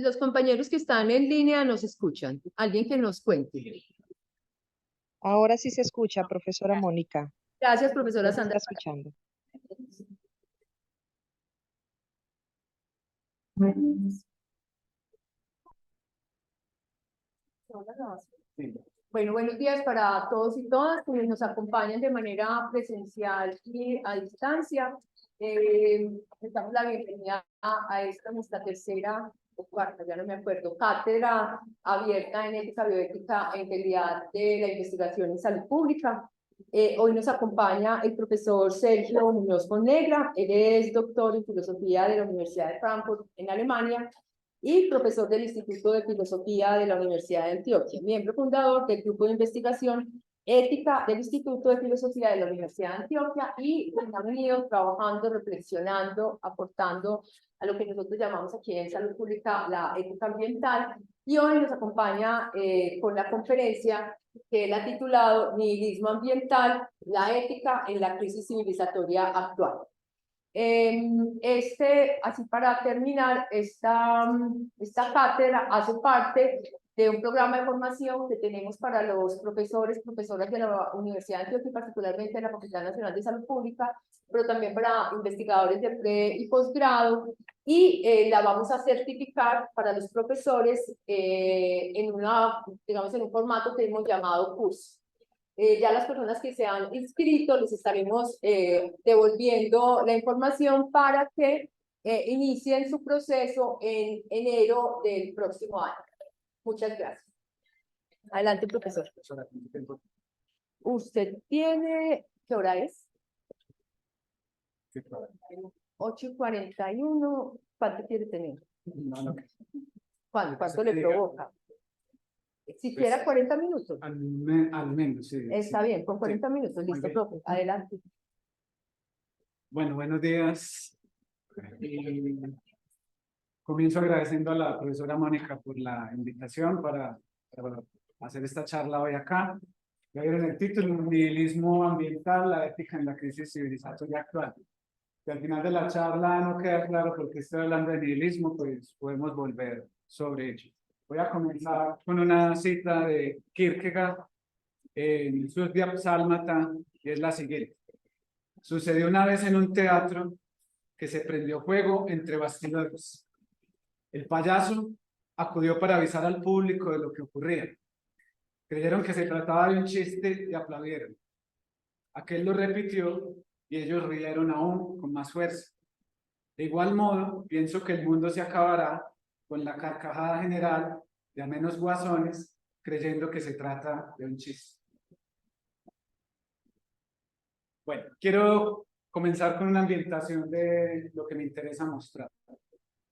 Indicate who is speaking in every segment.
Speaker 1: Los compañeros que están en línea nos escuchan. Alguien que nos cuente.
Speaker 2: Ahora sí se escucha, profesora Mónica.
Speaker 1: Gracias, profesora
Speaker 2: Ya se está
Speaker 1: Sandra.
Speaker 2: escuchando.
Speaker 1: Bueno, buenos días para todos y todas quienes nos acompañan de manera presencial y a distancia. Les damos la bienvenida a esta nuestra tercera o cuarta, ya no me acuerdo, cátedra abierta en ética, bioética e integridad de la investigación en salud pública. Hoy nos acompaña el profesor Sergio Muñoz Fonnegra. Él es doctor en filosofía de la Universidad de Frankfurt en Alemania y profesor del Instituto de Filosofía de la Universidad de Antioquia, miembro fundador del Grupo de Investigación Ética del Instituto de Filosofía de la Universidad de Antioquia, y han venido trabajando, reflexionando, aportando a lo que nosotros llamamos aquí en Salud Pública la ética ambiental, y hoy nos acompaña con la conferencia que él ha titulado Nihilismo ambiental, la ética en la crisis civilizatoria actual. Así para terminar, esta cátedra hace parte de un programa de formación que tenemos para los profesores, profesoras de la Universidad de Antioquia, particularmente de la Facultad Nacional de Salud Pública, pero también para investigadores de pre y posgrado, y la vamos a certificar para los profesores digamos, en un formato que hemos llamado curso. Ya las personas que se han inscrito les estaremos devolviendo la información para que inicien su proceso en enero del próximo año. Muchas gracias. Adelante, profesor. Usted tiene, ¿qué hora es? 8:41. ¿Cuánto quiere tener? ¿Cuánto le provoca? Siquiera 40 minutos.
Speaker 3: Al menos, sí.
Speaker 1: Está bien, con 40 minutos. Listo, profe. Adelante.
Speaker 3: Bueno, buenos días. Comienzo agradeciendo a la profesora Mónica por la invitación para hacer esta charla hoy acá. Ya vieron el título: Nihilismo ambiental, la ética en la crisis civilizatoria actual. Si al final de la charla no queda claro por qué estoy hablando de nihilismo, pues podemos volver sobre ello. Voy a comenzar con una cita de Kierkegaard en Sudia Psalmata, y es la siguiente: sucedió una vez en un teatro que se prendió fuego entre bastidores. El payaso acudió para avisar al público de lo que ocurría. Creyeron que se trataba de un chiste y aplaudieron. Aquel lo repitió y ellos rieron aún con más fuerza. De igual modo, pienso que el mundo se acabará con la carcajada general de a menos guasones creyendo que se trata de un chiste. Bueno, quiero comenzar con una ambientación de lo que me interesa mostrar.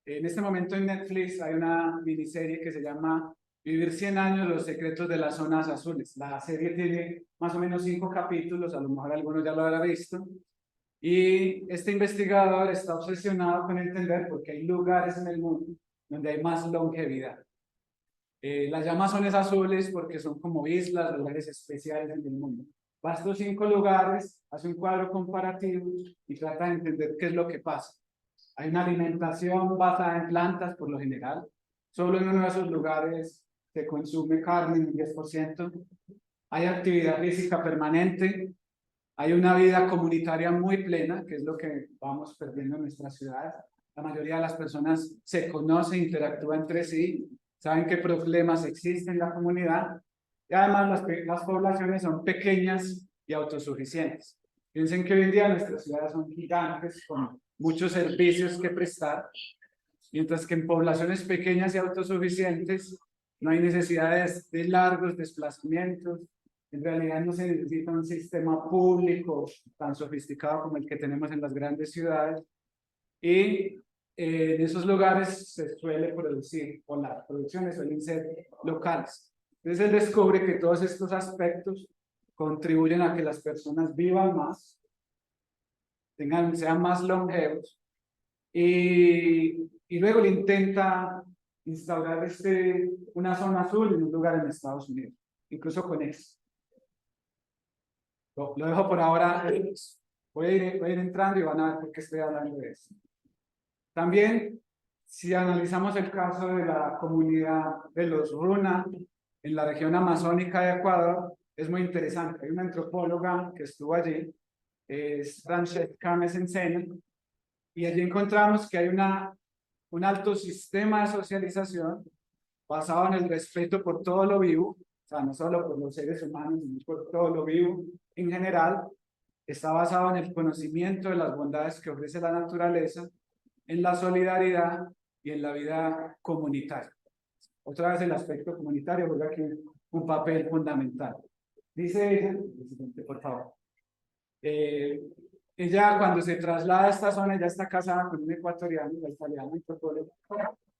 Speaker 3: En este momento en Netflix hay una miniserie que se llama Vivir 100 años, los secretos de las zonas azules. La serie tiene más o menos 5 capítulos, a lo mejor algunos ya lo habrán visto. Y este investigador está obsesionado con entender por qué hay lugares en el mundo donde hay más longevidad. Las llama zonas azules porque son como islas, lugares especiales en el mundo. Va a estos 5 lugares, hace un cuadro comparativo y trata de entender qué es lo que pasa. Hay una alimentación basada en plantas, por lo general. Solo en uno de esos lugares se consume carne en un 10%. Hay actividad física permanente. Hay una vida comunitaria muy plena, que es lo que vamos perdiendo en nuestras ciudades. La mayoría de las personas se conocen, interactúan entre sí, saben qué problemas existen en la comunidad, y además las poblaciones son pequeñas y autosuficientes. Piensen que hoy en día nuestras ciudades son gigantes, con muchos servicios que prestar, mientras que en poblaciones pequeñas y autosuficientes no hay necesidades de largos desplazamientos. En realidad no se necesita un sistema público tan sofisticado como el que tenemos en las grandes ciudades, y en esos lugares se suele producir, o las producciones suelen ser locales. Entonces él descubre que todos estos aspectos contribuyen a que las personas vivan más, sean más longevos, y luego le intenta instaurar una zona azul en un lugar en Estados Unidos, incluso con éxito. Lo dejo por ahora. Voy a ir entrando y van a ver por qué estoy hablando de eso. También Si analizamos el caso de la comunidad de los Runa en la región amazónica de Ecuador, es muy interesante. Hay una antropóloga que estuvo allí, es Francesca Mesencena, y allí encontramos que hay un alto sistema de socialización basado en el respeto por todo lo vivo, o sea, no solo por los seres humanos, sino por todo lo vivo en general. Está basado en el conocimiento de las bondades que ofrece la naturaleza, en la solidaridad y en la vida comunitaria. Otra vez el aspecto comunitario juega aquí un papel fundamental. Dice ella, por favor, ella cuando se traslada a esta zona, ella está casada con un ecuatoriano, la italiana,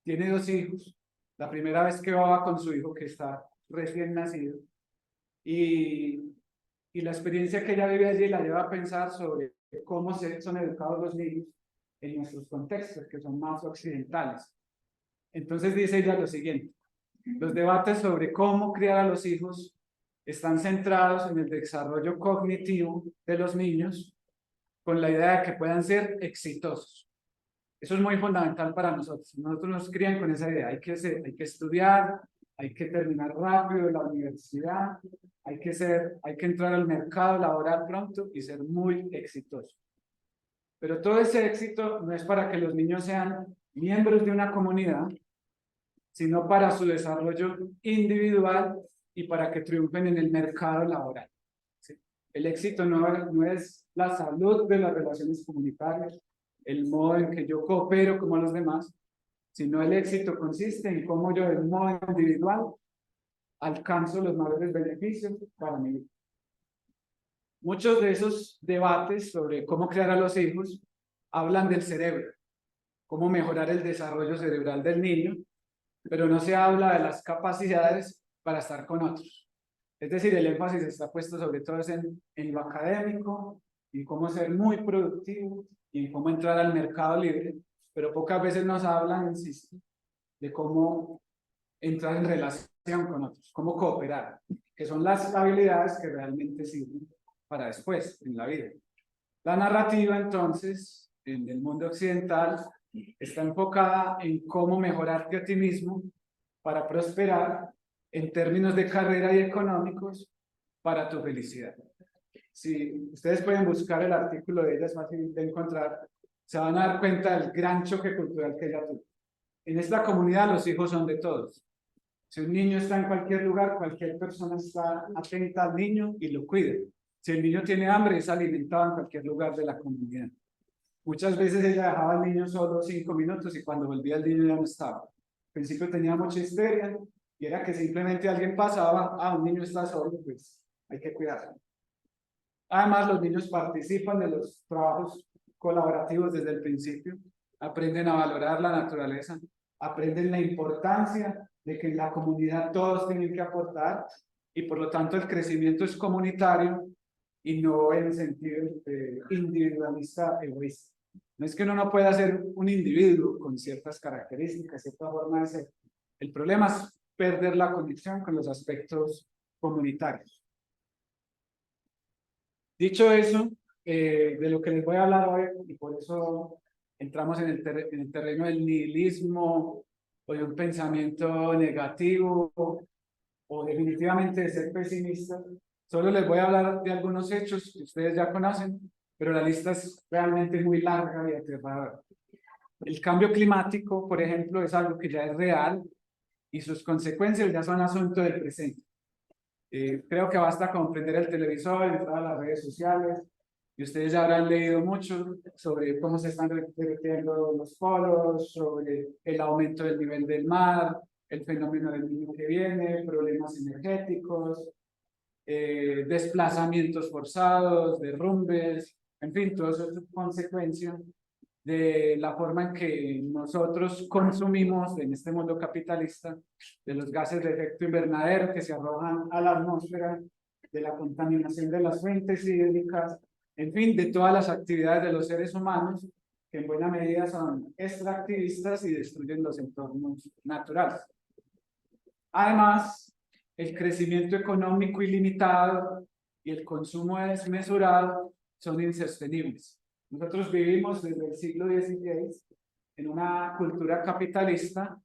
Speaker 3: tiene 2 hijos. La primera vez que va con su hijo que está recién nacido, y la experiencia que ella vive allí la lleva a pensar sobre cómo son educados los niños en nuestros contextos, que son más occidentales. Entonces dice ella lo siguiente: los debates sobre cómo criar a los hijos están centrados en el desarrollo cognitivo de los niños, con la idea de que puedan ser exitosos. Eso es muy fundamental para nosotros. Nosotros nos crían con esa idea: hay que estudiar, hay que terminar rápido la universidad, hay que entrar al mercado laboral pronto y ser muy exitoso. Pero todo ese éxito no es para que los niños sean miembros de una comunidad, sino para su desarrollo individual y para que triunfen en el mercado laboral. ¿Sí? El éxito no es la salud de las relaciones comunitarias, el modo en que yo coopero como los demás, sino el éxito consiste en cómo yo de modo individual alcanzo los mayores beneficios para mi vida. Muchos de esos debates sobre cómo crear a los hijos hablan del cerebro, cómo mejorar el desarrollo cerebral del niño, pero no se habla de las capacidades para estar con otros. Es decir, el énfasis está puesto sobre todo en lo académico, en cómo ser muy productivo y en cómo entrar al mercado libre, pero pocas veces nos hablan, insisto, de cómo entrar en relación con otros, cómo cooperar, que son las habilidades que realmente sirven para después en la vida. La narrativa, entonces, en el mundo occidental, está enfocada en cómo mejorarte a ti mismo para prosperar en términos de carrera y económicos para tu felicidad. Si ustedes pueden buscar el artículo de ella, es fácil de encontrar, se van a dar cuenta del gran choque cultural que ella tuvo. En esta comunidad los hijos son de todos. Si un niño está en cualquier lugar, cualquier persona está atenta al niño y lo cuida. Si el niño tiene hambre, es alimentado en cualquier lugar de la comunidad. Muchas veces ella dejaba al niño solo 5 minutos y cuando volvía el niño ya no estaba. Al principio tenía mucha histeria y era que simplemente alguien pasaba, un niño está solo, pues hay que cuidarlo. Además, los niños participan de los trabajos colaborativos desde el principio, aprenden a valorar la naturaleza, aprenden la importancia de que en la comunidad todos tienen que aportar y por lo tanto el crecimiento es comunitario y no en sentido individualista egoísta. No es que uno no pueda ser un individuo con ciertas características, cierta forma de ser. El problema es perder la conexión con los aspectos comunitarios. Dicho eso, de lo que les voy a hablar hoy, y por eso entramos en el terreno del nihilismo o de un pensamiento negativo o definitivamente de ser pesimista, solo les voy a hablar de algunos hechos que ustedes ya conocen, pero la lista es realmente muy larga y aterradora. El cambio climático, por ejemplo, es algo que ya es real y sus consecuencias ya son asunto del presente. Creo que basta con prender el televisor, entrar a las redes sociales, y ustedes ya habrán leído mucho sobre cómo se están derritiendo los polos, sobre el aumento del nivel del mar, el fenómeno del niño que viene, problemas energéticos, desplazamientos forzados, derrumbes, en fin, todo eso es consecuencia de la forma en que nosotros consumimos en este mundo capitalista, de los gases de efecto invernadero que se arrojan a la atmósfera, de la contaminación de las fuentes hídricas, en fin, de todas las actividades de los seres humanos que en buena medida son extractivistas y destruyen los entornos naturales. Además, el crecimiento económico ilimitado y el consumo desmesurado son insostenibles. Nosotros vivimos desde el siglo XVI en una cultura capitalista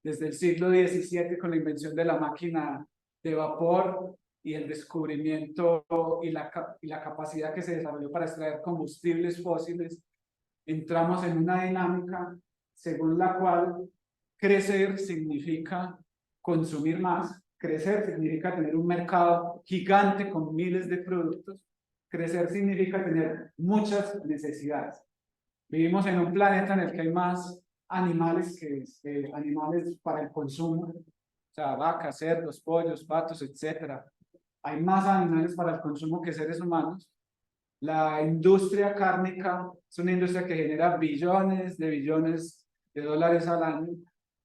Speaker 3: desde el siglo XVII con la invención de la máquina de vapor y el descubrimiento y la capacidad que se desarrolló para extraer combustibles fósiles. Entramos en una dinámica según la cual crecer significa consumir más, crecer significa tener un mercado gigante con miles de productos, crecer significa tener muchas necesidades. Vivimos en un planeta en el que hay más animales que animales para el consumo, o sea, vacas, cerdos, pollos, patos, etc. Hay más animales para el consumo que seres humanos. La industria cárnica es una industria que genera billones de dólares al año,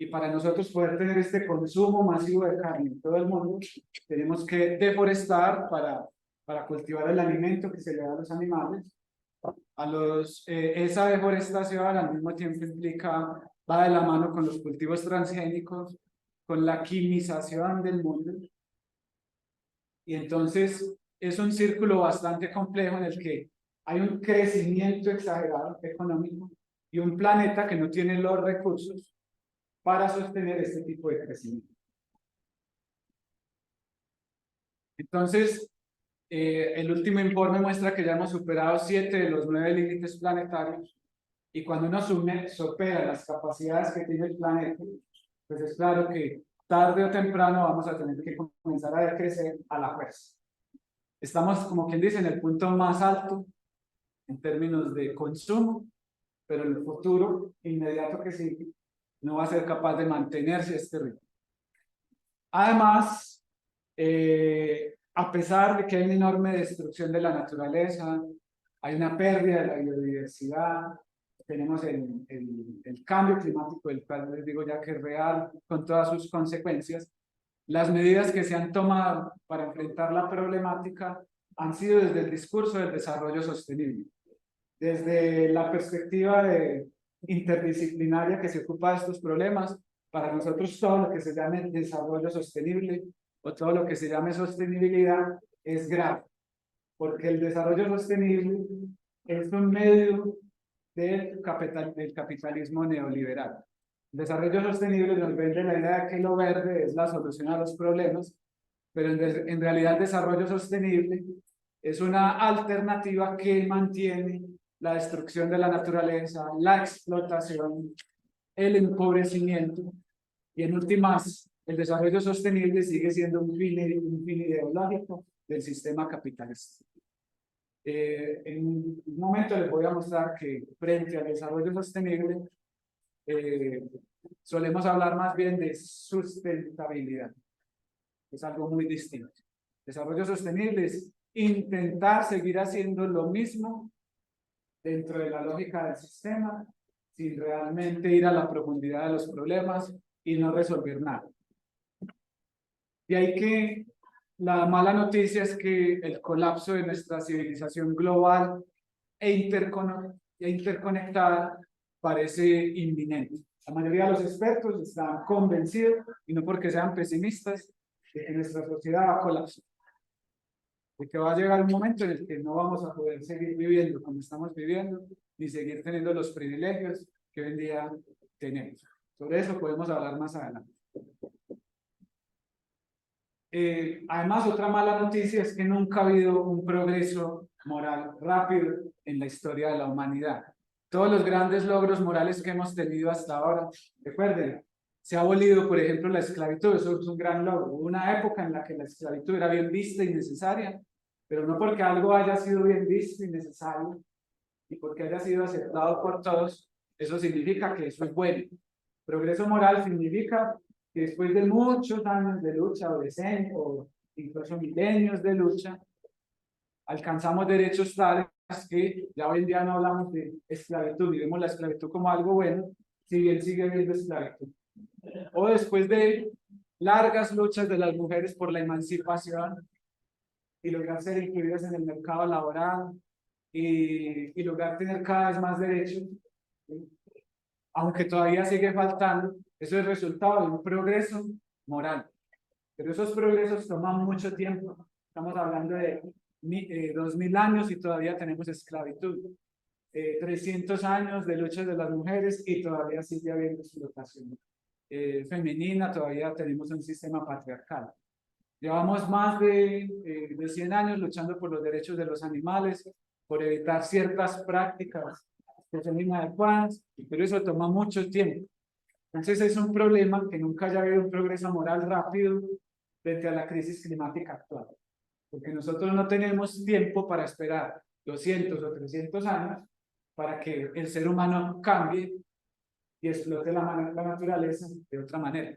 Speaker 3: y para nosotros poder tener este consumo masivo de carne en todo el mundo, tenemos que deforestar para cultivar el alimento que se le da a los animales. Esa deforestación al mismo tiempo va de la mano con los cultivos transgénicos, con la quimización del mundo, y entonces es un círculo bastante complejo en el que hay un crecimiento exagerado económico y un planeta que no tiene los recursos para sostener este tipo de crecimiento. Entonces, el último informe muestra que ya hemos superado 7 de los 9 límites planetarios, y cuando uno supera las capacidades que tiene el planeta, pues es claro que tarde o temprano vamos a tener que comenzar a decrecer a la fuerza. Estamos, como quien dice, en el punto más alto en términos de consumo, pero en el futuro inmediato que sigue no va a ser capaz de mantenerse este ritmo. Además, a pesar de que hay una enorme destrucción de la naturaleza, hay una pérdida de la biodiversidad, tenemos el cambio climático, del cual les digo ya que es real, con todas sus consecuencias. Las medidas que se han tomado para enfrentar la problemática han sido desde el discurso del desarrollo sostenible, desde la perspectiva interdisciplinaria que se ocupa de estos problemas. Para nosotros todo lo que se llame desarrollo sostenible o todo lo que se llame sostenibilidad es grave, porque el desarrollo sostenible es un medio del capitalismo neoliberal. El desarrollo sostenible nos vende la idea de que lo verde es la solución a los problemas, pero en realidad el desarrollo sostenible es una alternativa que mantiene la destrucción de la naturaleza, la explotación, el empobrecimiento, y en últimas, el desarrollo sostenible sigue siendo un fin ideológico del sistema capitalista. En un momento les voy a mostrar que frente al desarrollo sostenible solemos hablar más bien de sustentabilidad. Es algo muy distinto. Desarrollo sostenible es intentar seguir haciendo lo mismo dentro de la lógica del sistema, sin realmente ir a la profundidad de los problemas y no resolver nada. Y hay que, la mala noticia es que el colapso de nuestra civilización global e interconectada parece inminente. La mayoría de los expertos están convencidos, y no porque sean pesimistas, de que nuestra sociedad va a colapsar, de que va a llegar un momento en el que no vamos a poder seguir viviendo como estamos viviendo, ni seguir teniendo los privilegios que hoy en día tenemos. Sobre eso podemos hablar más adelante. Además, otra mala noticia es que nunca ha habido un progreso moral rápido en la historia de la humanidad. Todos los grandes logros morales que hemos tenido hasta ahora, recuerden, se ha abolido, por ejemplo, la esclavitud. Eso es un gran logro. Hubo una época en la que la esclavitud era bien vista y necesaria, pero no porque algo haya sido bien visto y necesario y porque haya sido aceptado por todos, eso significa que eso es bueno. Progreso moral significa que después de muchos años de lucha o decenios o incluso milenios de lucha, alcanzamos derechos tales que ya hoy en día no hablamos de esclavitud y vemos la esclavitud como algo bueno, si bien sigue habiendo esclavitud. O después de largas luchas de las mujeres por la emancipación y lograr ser incluidas en el mercado laboral y lograr tener cada vez más derechos, ¿sí? Aunque todavía sigue faltando, eso es resultado de un progreso moral. Pero esos progresos toman mucho tiempo. Estamos hablando de 2000 años y todavía tenemos esclavitud. 300 años de lucha de las mujeres y todavía sigue habiendo explotación femenina, todavía tenemos un sistema patriarcal. Llevamos más de 100 años luchando por los derechos de los animales, por evitar ciertas prácticas que son inadecuadas, pero eso toma mucho tiempo. Entonces es un problema que nunca haya habido un progreso moral rápido frente a la crisis climática actual, porque nosotros no tenemos tiempo para esperar 200 o 300 años para que el ser humano cambie y explote la naturaleza de otra manera.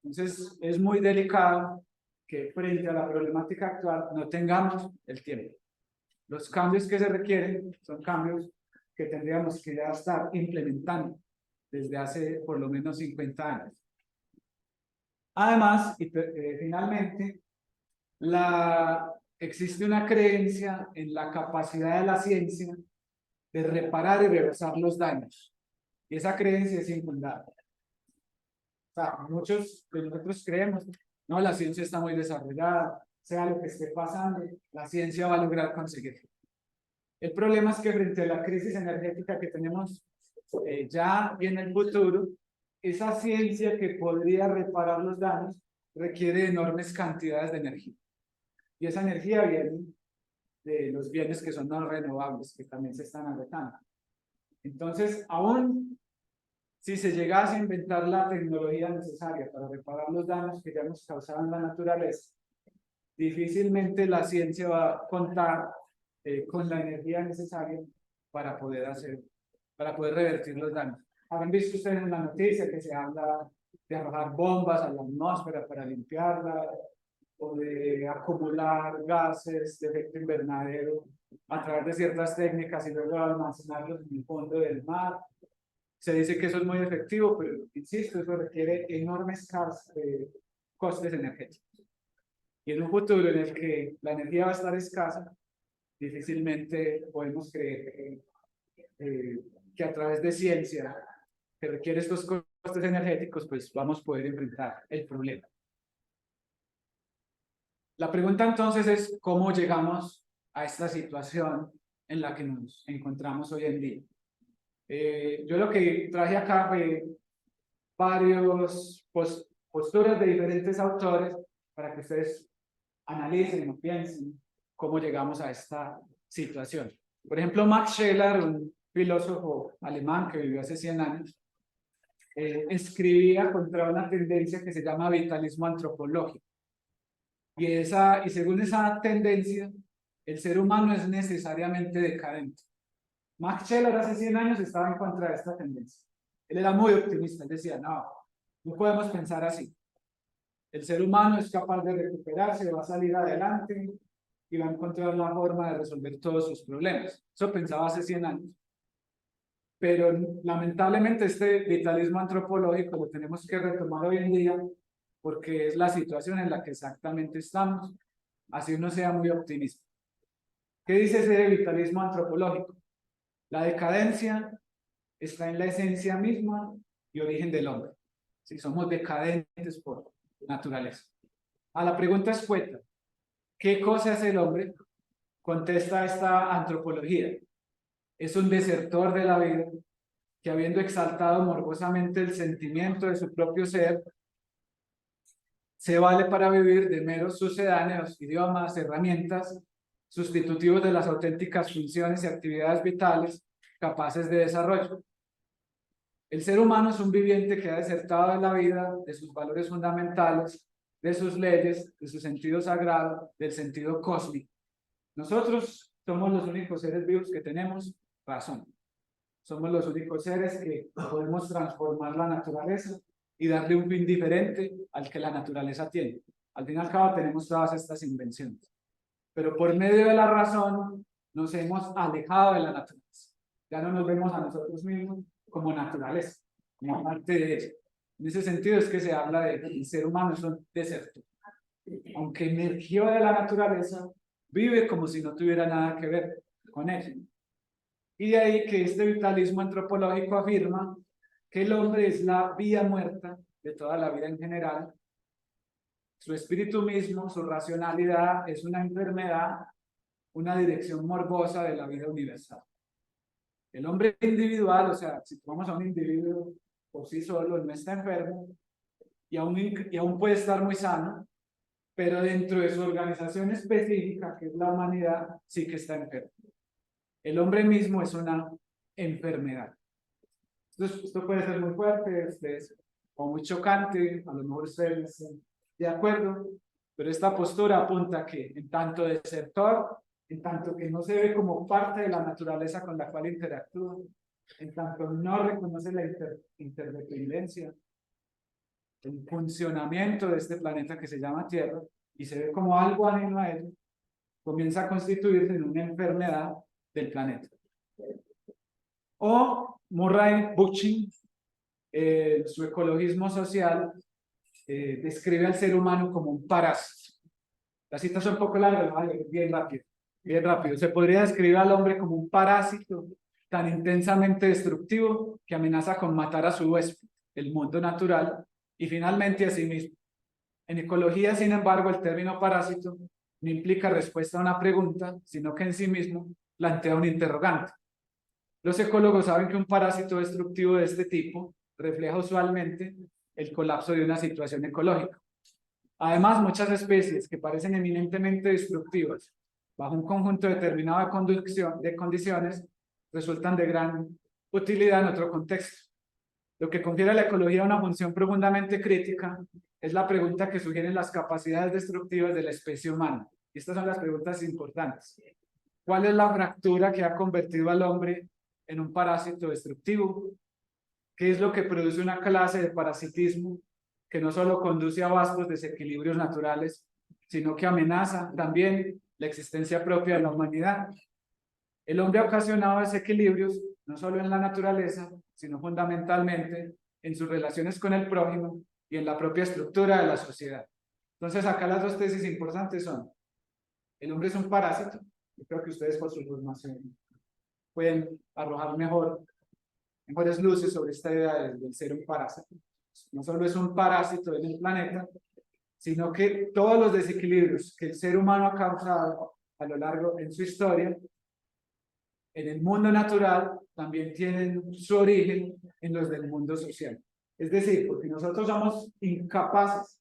Speaker 3: Entonces es muy delicado que frente a la problemática actual no tengamos el tiempo. Los cambios que se requieren son cambios que tendríamos que ya estar implementando desde hace por lo menos 50 años. Además, y finalmente, existe una creencia en la capacidad de la ciencia de reparar y reversar los daños. Y esa creencia es infundada. O sea, muchos de nosotros creemos, no, la ciencia está muy desarrollada, sea lo que esté pasando, la ciencia va a lograr conseguirlo. El problema es que frente a la crisis energética que tenemos ya y en el futuro, esa ciencia que podría reparar los daños requiere enormes cantidades de energía. Y esa energía viene de los bienes que son no renovables, que también se están agotando. Entonces, aún si se llegase a inventar la tecnología necesaria para reparar los daños que ya hemos causado en la naturaleza, difícilmente la ciencia va a contar con la energía necesaria para poder revertir los daños. Habrán visto ustedes en la noticia que se habla de arrojar bombas a la atmósfera para limpiarla, o de acumular gases de efecto invernadero a través de ciertas técnicas y luego almacenarlos en el fondo del mar. Se dice que eso es muy efectivo, pero insisto, eso requiere enormes costes energéticos. Y en un futuro en el que la energía va a estar escasa, difícilmente podemos creer que a través de ciencia que requiere estos costes energéticos, pues vamos a poder enfrentar el problema. La pregunta entonces es, ¿cómo llegamos a esta situación en la que nos encontramos hoy en día? Yo lo que traje acá fue varias posturas de diferentes autores para que ustedes analicen o piensen cómo llegamos a esta situación. Por ejemplo, Max Scheler, un filósofo alemán que vivió hace 100 años, escribía contra una tendencia que se llama vitalismo antropológico. Y según esa tendencia, el ser humano es necesariamente decadente. Max Scheler hace 100 años estaba en contra de esta tendencia. Él era muy optimista, él decía, no podemos pensar así. El ser humano es capaz de recuperarse, va a salir adelante y va a encontrar la forma de resolver todos sus problemas. Eso pensaba hace 100 años. Pero lamentablemente este vitalismo antropológico lo tenemos que retomar hoy en día porque es la situación en la que exactamente estamos, así uno sea muy optimista. ¿Qué dice ese vitalismo antropológico? La decadencia está en la esencia misma y origen del hombre. Si somos decadentes por naturaleza. A la pregunta escueta, ¿qué cosa es el hombre? Contesta esta antropología. Es un desertor de la vida que habiendo exaltado morbosamente el sentimiento de su propio ser, se vale para vivir de meros sucedáneos, idiomas, herramientas, sustitutivos de las auténticas funciones y actividades vitales capaces de desarrollo. El ser humano es un viviente que ha desertado de la vida, de sus valores fundamentales, de sus leyes, de su sentido sagrado, del sentido cósmico. Nosotros somos los únicos seres vivos que tenemos razón. Somos los únicos seres que podemos transformar la naturaleza y darle un fin diferente al que la naturaleza tiene. Al fin y al cabo tenemos todas estas invenciones. Pero por medio de la razón nos hemos alejado de la naturaleza. Ya no nos vemos a nosotros mismos como naturaleza, como parte de ella. En ese sentido es que se habla de que el ser humano es un deserto. Aunque emergió de la naturaleza, vive como si no tuviera nada que ver con ella. Y de ahí que este vitalismo antropológico afirma que el hombre es la vía muerta de toda la vida en general. Su espíritu mismo, su racionalidad es una enfermedad, una dirección morbosa de la vida universal. El hombre individual, o sea, si tomamos a un individuo por sí solo, no está enfermo y aún puede estar muy sano, pero dentro de su organización específica, que es la humanidad, sí que está enfermo. El hombre mismo es una enfermedad. Esto puede ser muy fuerte, o muy chocante, a lo mejor ustedes no están de acuerdo, pero esta postura apunta que en tanto desertor, en tanto que no se ve como parte de la naturaleza con la cual interactúa, en tanto no reconoce la interdependencia, el funcionamiento de este planeta que se llama Tierra, y se ve como algo ajeno a él, comienza a constituirse en una enfermedad del planeta. O Murray Bookchin, su ecologismo social, describe al ser humano como un parásito. Las citas son un poco largas, bien rápido, bien rápido. Se podría describir al hombre como un parásito tan intensamente destructivo que amenaza con matar a su huésped, el mundo natural, y finalmente a sí mismo. En ecología, sin embargo, el término parásito no implica respuesta a una pregunta, sino que en sí mismo plantea un interrogante. Los ecólogos saben que un parásito destructivo de este tipo refleja usualmente el colapso de una situación ecológica. Además, muchas especies que parecen eminentemente destructivas bajo un conjunto determinado de condiciones resultan de gran utilidad en otro contexto. Lo que confiere a la ecología una función profundamente crítica es la pregunta que sugieren las capacidades destructivas de la especie humana. Y estas son las preguntas importantes. ¿Cuál es la fractura que ha convertido al hombre en un parásito destructivo? ¿Qué es lo que produce una clase de parasitismo que no solo conduce a vastos desequilibrios naturales, sino que amenaza también la existencia propia de la humanidad? El hombre ha ocasionado desequilibrios no solo en la naturaleza, sino fundamentalmente en sus relaciones con el prójimo y en la propia estructura de la sociedad. Entonces, acá las dos tesis importantes son: el hombre es un parásito. Yo creo que ustedes por su formación pueden arrojar mejores luces sobre esta idea del ser un parásito. No solo es un parásito en el planeta, sino que todos los desequilibrios que el ser humano ha causado a lo largo en su historia, en el mundo natural, también tienen su origen en los del mundo social. Es decir, porque nosotros somos incapaces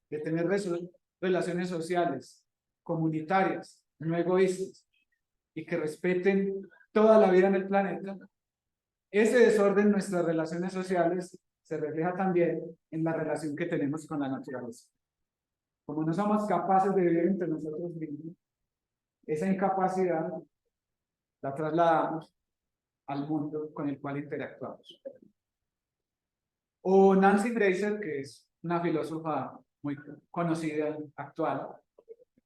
Speaker 3: de tener relaciones sociales, comunitarias, no egoístas, y que respeten toda la vida en el planeta, ese desorden en nuestras relaciones sociales se refleja también en la relación que tenemos con la naturaleza. Como no somos capaces de vivir entre nosotros mismos, esa incapacidad la trasladamos al mundo con el cual interactuamos. O Nancy Fraser, que es una filósofa muy conocida actual,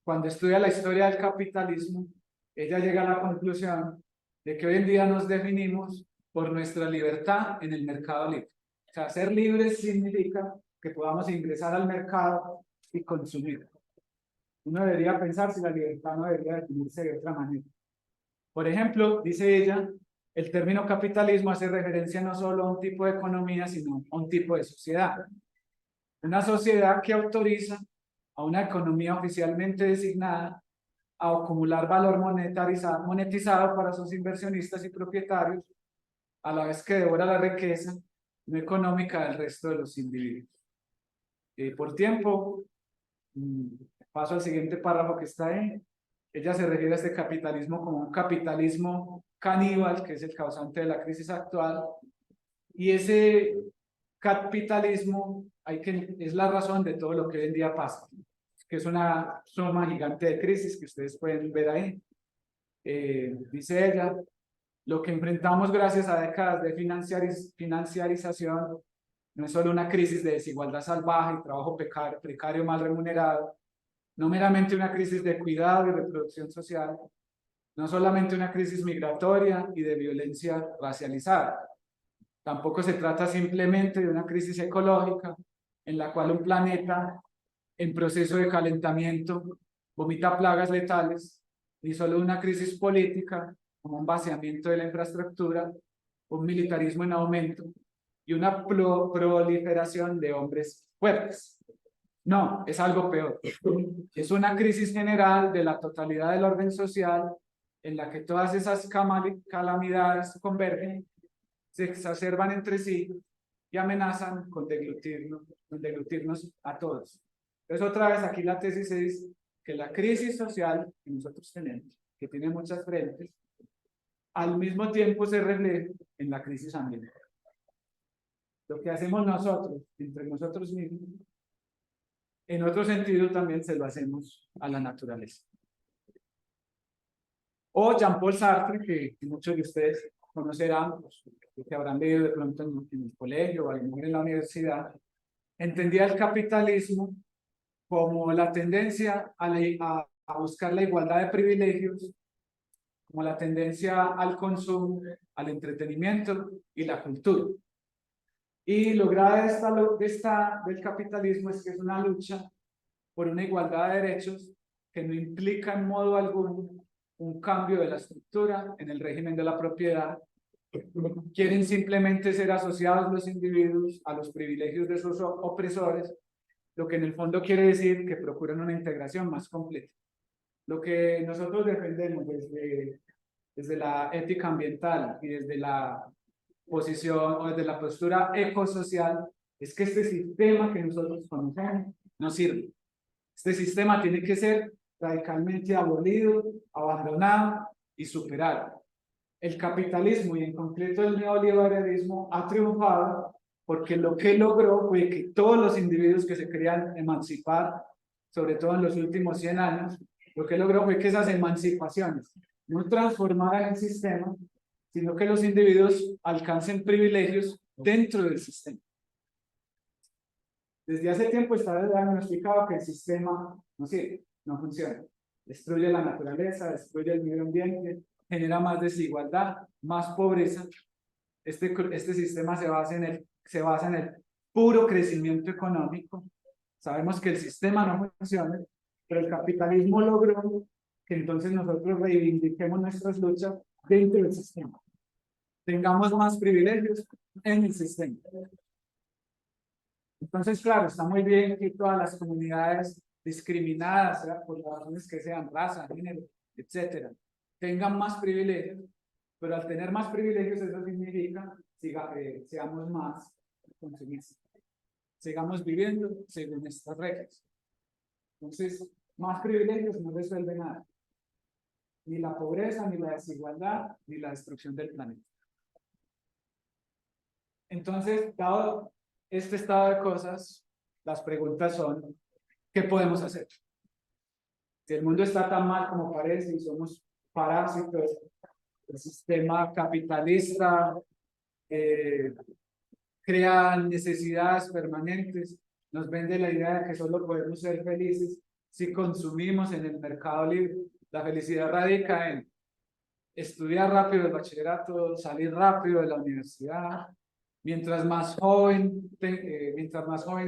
Speaker 3: cuando estudia la historia del capitalismo, ella llega a la conclusión de que hoy en día nos definimos por nuestra libertad en el mercado libre. O sea, ser libres significa que podamos ingresar al mercado y consumir. Uno debería pensar si la libertad no debería definirse de otra manera. Por ejemplo, dice ella, el término capitalismo hace referencia no solo a un tipo de economía, sino a un tipo de sociedad. Una sociedad que autoriza a una economía oficialmente designada a acumular valor monetizado para sus inversionistas y propietarios, a la vez que devora la riqueza no económica del resto de los individuos. Por tiempo, paso al siguiente párrafo que está ahí. Ella se refiere a este capitalismo como un capitalismo caníbal, que es el causante de la crisis actual, y ese capitalismo es la razón de todo lo que hoy en día pasa, que es una suma gigante de crisis que ustedes pueden ver ahí. Dice ella, lo que enfrentamos gracias a décadas de financiarización no es solo una crisis de desigualdad salvaje y trabajo precario mal remunerado, no meramente una crisis de cuidado y reproducción social, no solamente una crisis migratoria y de violencia racializada. Tampoco se trata simplemente de una crisis ecológica en la cual un planeta en proceso de calentamiento vomita plagas letales, ni solo una crisis política como un vaciamiento de la infraestructura, un militarismo en aumento y una proliferación de hombres fuertes. No, es algo peor. Es una crisis general de la totalidad del orden social en la que todas esas calamidades convergen, se exacerban entre sí y amenazan con deglutirnos a todos. Entonces, otra vez aquí la tesis es que la crisis social que nosotros tenemos, que tiene muchas frentes, al mismo tiempo se refleja en la crisis ambiental. Lo que hacemos nosotros, entre nosotros mismos, en otro sentido también se lo hacemos a la naturaleza. O Jean-Paul Sartre, que muchos de ustedes conocerán, pues, que habrán leído de pronto en el colegio o a lo mejor en la universidad, entendía el capitalismo como la tendencia a buscar la igualdad de privilegios, como la tendencia al consumo, al entretenimiento y la cultura. Y lo grave del capitalismo es que es una lucha por una igualdad de derechos que no implica en modo alguno un cambio de la estructura en el régimen de la propiedad. Quieren simplemente ser asociados los individuos a los privilegios de sus opresores, lo que en el fondo quiere decir que procuran una integración más completa. Lo que nosotros defendemos desde la ética ambiental y desde la posición o desde la postura ecosocial es que este sistema que nosotros conocemos no sirve. Este sistema tiene que ser radicalmente abolido, abandonado y superado. El capitalismo y en concreto el neoliberalismo ha triunfado porque lo que logró fue que todos los individuos que se querían emancipar, sobre todo en los últimos 100 años, lo que logró fue que esas emancipaciones no transformaran el sistema, sino que los individuos alcancen privilegios dentro del sistema. Desde hace tiempo está diagnosticado que el sistema no sirve, no funciona. Destruye la naturaleza, destruye el medio ambiente, genera más desigualdad, más pobreza. Este sistema se basa en el puro crecimiento económico. Sabemos que el sistema no funciona, pero el capitalismo logró que entonces nosotros reivindiquemos nuestras luchas dentro del sistema. Tengamos más privilegios en el sistema. Entonces, claro, está muy bien que todas las comunidades discriminadas, por las razones que sean, raza, género, etcétera, tengan más privilegios, pero al tener más privilegios eso significa que seamos más consumistas, sigamos viviendo según estas reglas. Entonces, más privilegios no resuelve nada, ni la pobreza, ni la desigualdad, ni la destrucción del planeta. Entonces, dado este estado de cosas, las preguntas son, ¿qué podemos hacer? Si el mundo está tan mal como parece y somos parásitos, el sistema capitalista crea necesidades permanentes, nos vende la idea de que solo podemos ser felices si consumimos en el mercado libre. La felicidad radica en estudiar rápido el bachillerato, salir rápido de la universidad. Mientras más joven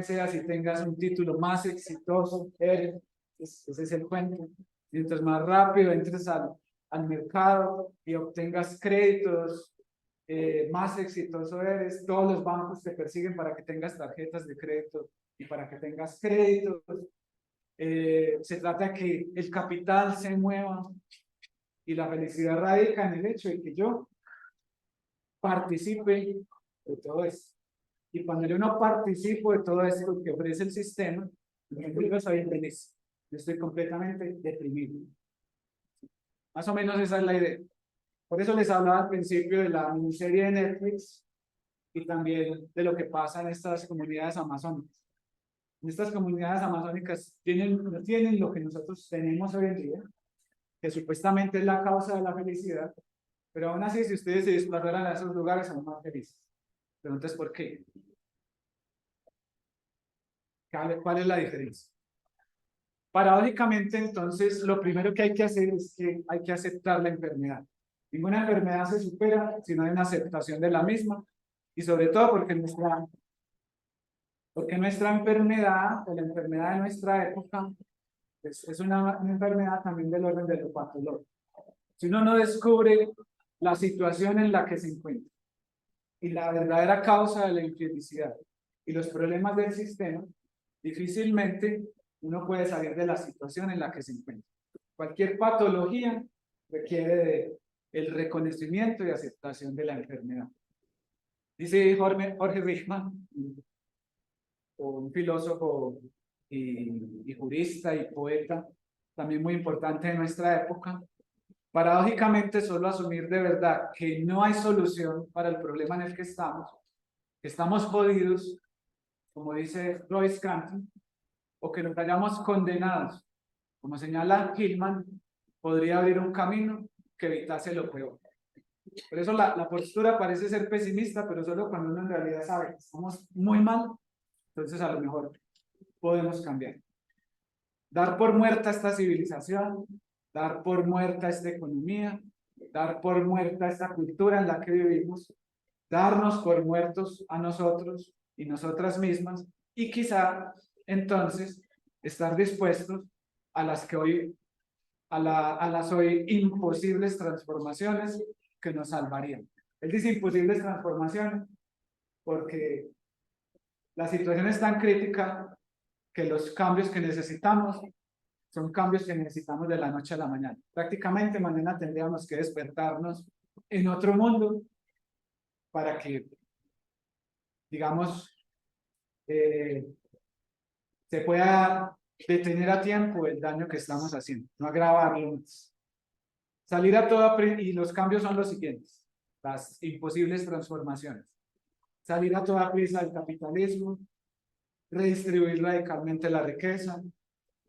Speaker 3: seas y tengas un título más exitoso eres, ese es el cuento. Mientras más rápido entres al mercado y obtengas créditos, más exitoso eres. Todos los bancos te persiguen para que tengas tarjetas de crédito y para que tengas créditos. Se trata de que el capital se mueva y la felicidad radica en el hecho de que yo participe de todo esto. Y cuando yo no participo de todo esto que ofrece el sistema, yo soy infeliz. Yo estoy completamente deprimido. Más o menos esa es la idea. Por eso les hablaba al principio de la miniserie de Netflix y también de lo que pasa en estas comunidades amazónicas. En estas comunidades amazónicas no tienen lo que nosotros tenemos hoy en día, que supuestamente es la causa de la felicidad, pero aún así, si ustedes se desplazaran a esos lugares, son más felices. Preguntas ¿por qué? ¿Cuál es la diferencia? Paradójicamente, entonces, lo primero que hay que hacer es que hay que aceptar la enfermedad. Ninguna enfermedad se supera si no hay una aceptación de la misma, y sobre todo porque nuestra enfermedad, o la enfermedad de nuestra época, es una enfermedad también del orden de lo patológico. Si uno no descubre la situación en la que se encuentra y la verdadera causa de la infelicidad y los problemas del sistema, difícilmente uno puede salir de la situación en la que se encuentra. Cualquier patología requiere de el reconocimiento y aceptación de la enfermedad. Dice Jorge Richman, un filósofo y jurista y poeta, también muy importante en nuestra época, paradójicamente solo asumir de verdad que no hay solución para el problema en el que estamos jodidos, como dice Royce Scranton, o que nos hayamos condenados, como señala Hillman, podría abrir un camino que evitase lo peor. Por eso la postura parece ser pesimista, pero solo cuando uno en realidad sabe que estamos muy mal, entonces a lo mejor podemos cambiar. Dar por muerta esta civilización, dar por muerta esta economía, dar por muerta esta cultura en la que vivimos, darnos por muertos a nosotros y nosotras mismas, y quizá entonces estar dispuestos a las que hoy, a las hoy imposibles transformaciones que nos salvarían. Él dice imposibles transformaciones porque la situación es tan crítica que los cambios que necesitamos son cambios que necesitamos de la noche a la mañana. Prácticamente mañana tendríamos que despertarnos en otro mundo para que, digamos, se pueda detener a tiempo el daño que estamos haciendo, no agravarlo más. Salir a toda prisa, y los cambios son los siguientes, las imposibles transformaciones. Salir a toda prisa del capitalismo, redistribuir radicalmente la riqueza,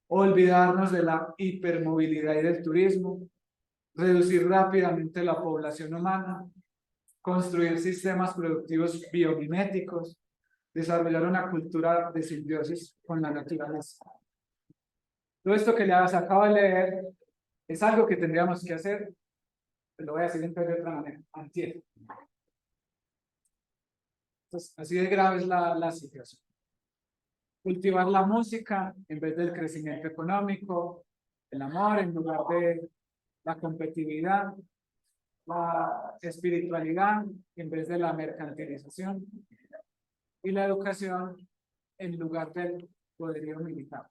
Speaker 3: olvidarnos de la hipermovilidad y del turismo, reducir rápidamente la población humana, construir sistemas productivos biomiméticos, desarrollar una cultura de simbiosis con la naturaleza. Todo esto que les acabo de leer es algo que tendríamos que hacer, lo voy a decir entonces de otra manera, antier. Entonces, así de grave es la situación. Cultivar la música en vez del crecimiento económico, el amor en lugar de la competitividad, la espiritualidad en vez de la mercantilización y la educación en lugar del poderío militar.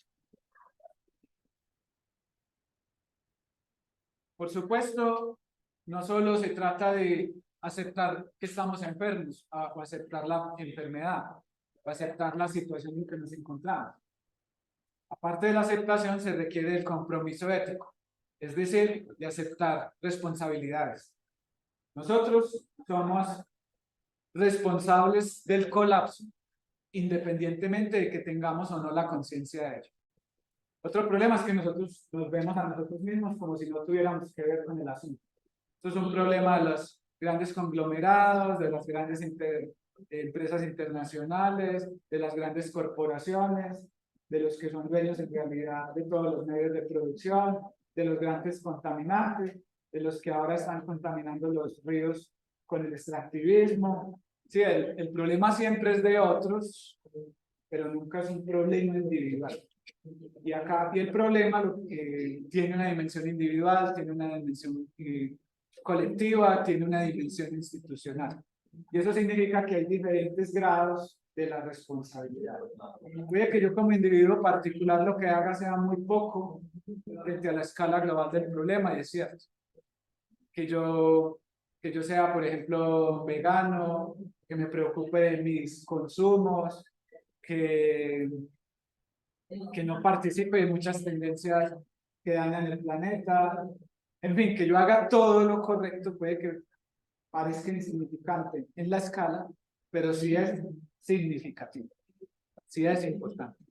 Speaker 3: Por supuesto, no solo se trata de aceptar que estamos enfermos o aceptar la enfermedad o aceptar la situación en que nos encontramos. Aparte de la aceptación, se requiere el compromiso ético, es decir, de aceptar responsabilidades. Nosotros somos responsables del colapso, independientemente de que tengamos o no la conciencia de ello. Otro problema es que nosotros nos vemos a nosotros mismos como si no tuviéramos que ver con el asunto. Esto es un problema de los grandes conglomerados, de las grandes empresas internacionales, de las grandes corporaciones, de los que son dueños en realidad de todos los medios de producción, de los grandes contaminantes, de los que ahora están contaminando los ríos con el extractivismo. Sí, el problema siempre es de otros, pero nunca es un problema individual. Y acá el problema tiene una dimensión individual, tiene una dimensión colectiva, tiene una dimensión institucional. Y eso significa que hay diferentes grados de la responsabilidad. Puede que yo como individuo particular lo que haga sea muy poco frente a la escala global del problema, y es cierto. Que yo sea, por ejemplo, vegano, que me preocupe de mis consumos, que no participe de muchas tendencias que dañan el planeta, en fin, que yo haga todo lo correcto, puede que parezca insignificante en la escala, pero sí es significativo, sí es importante.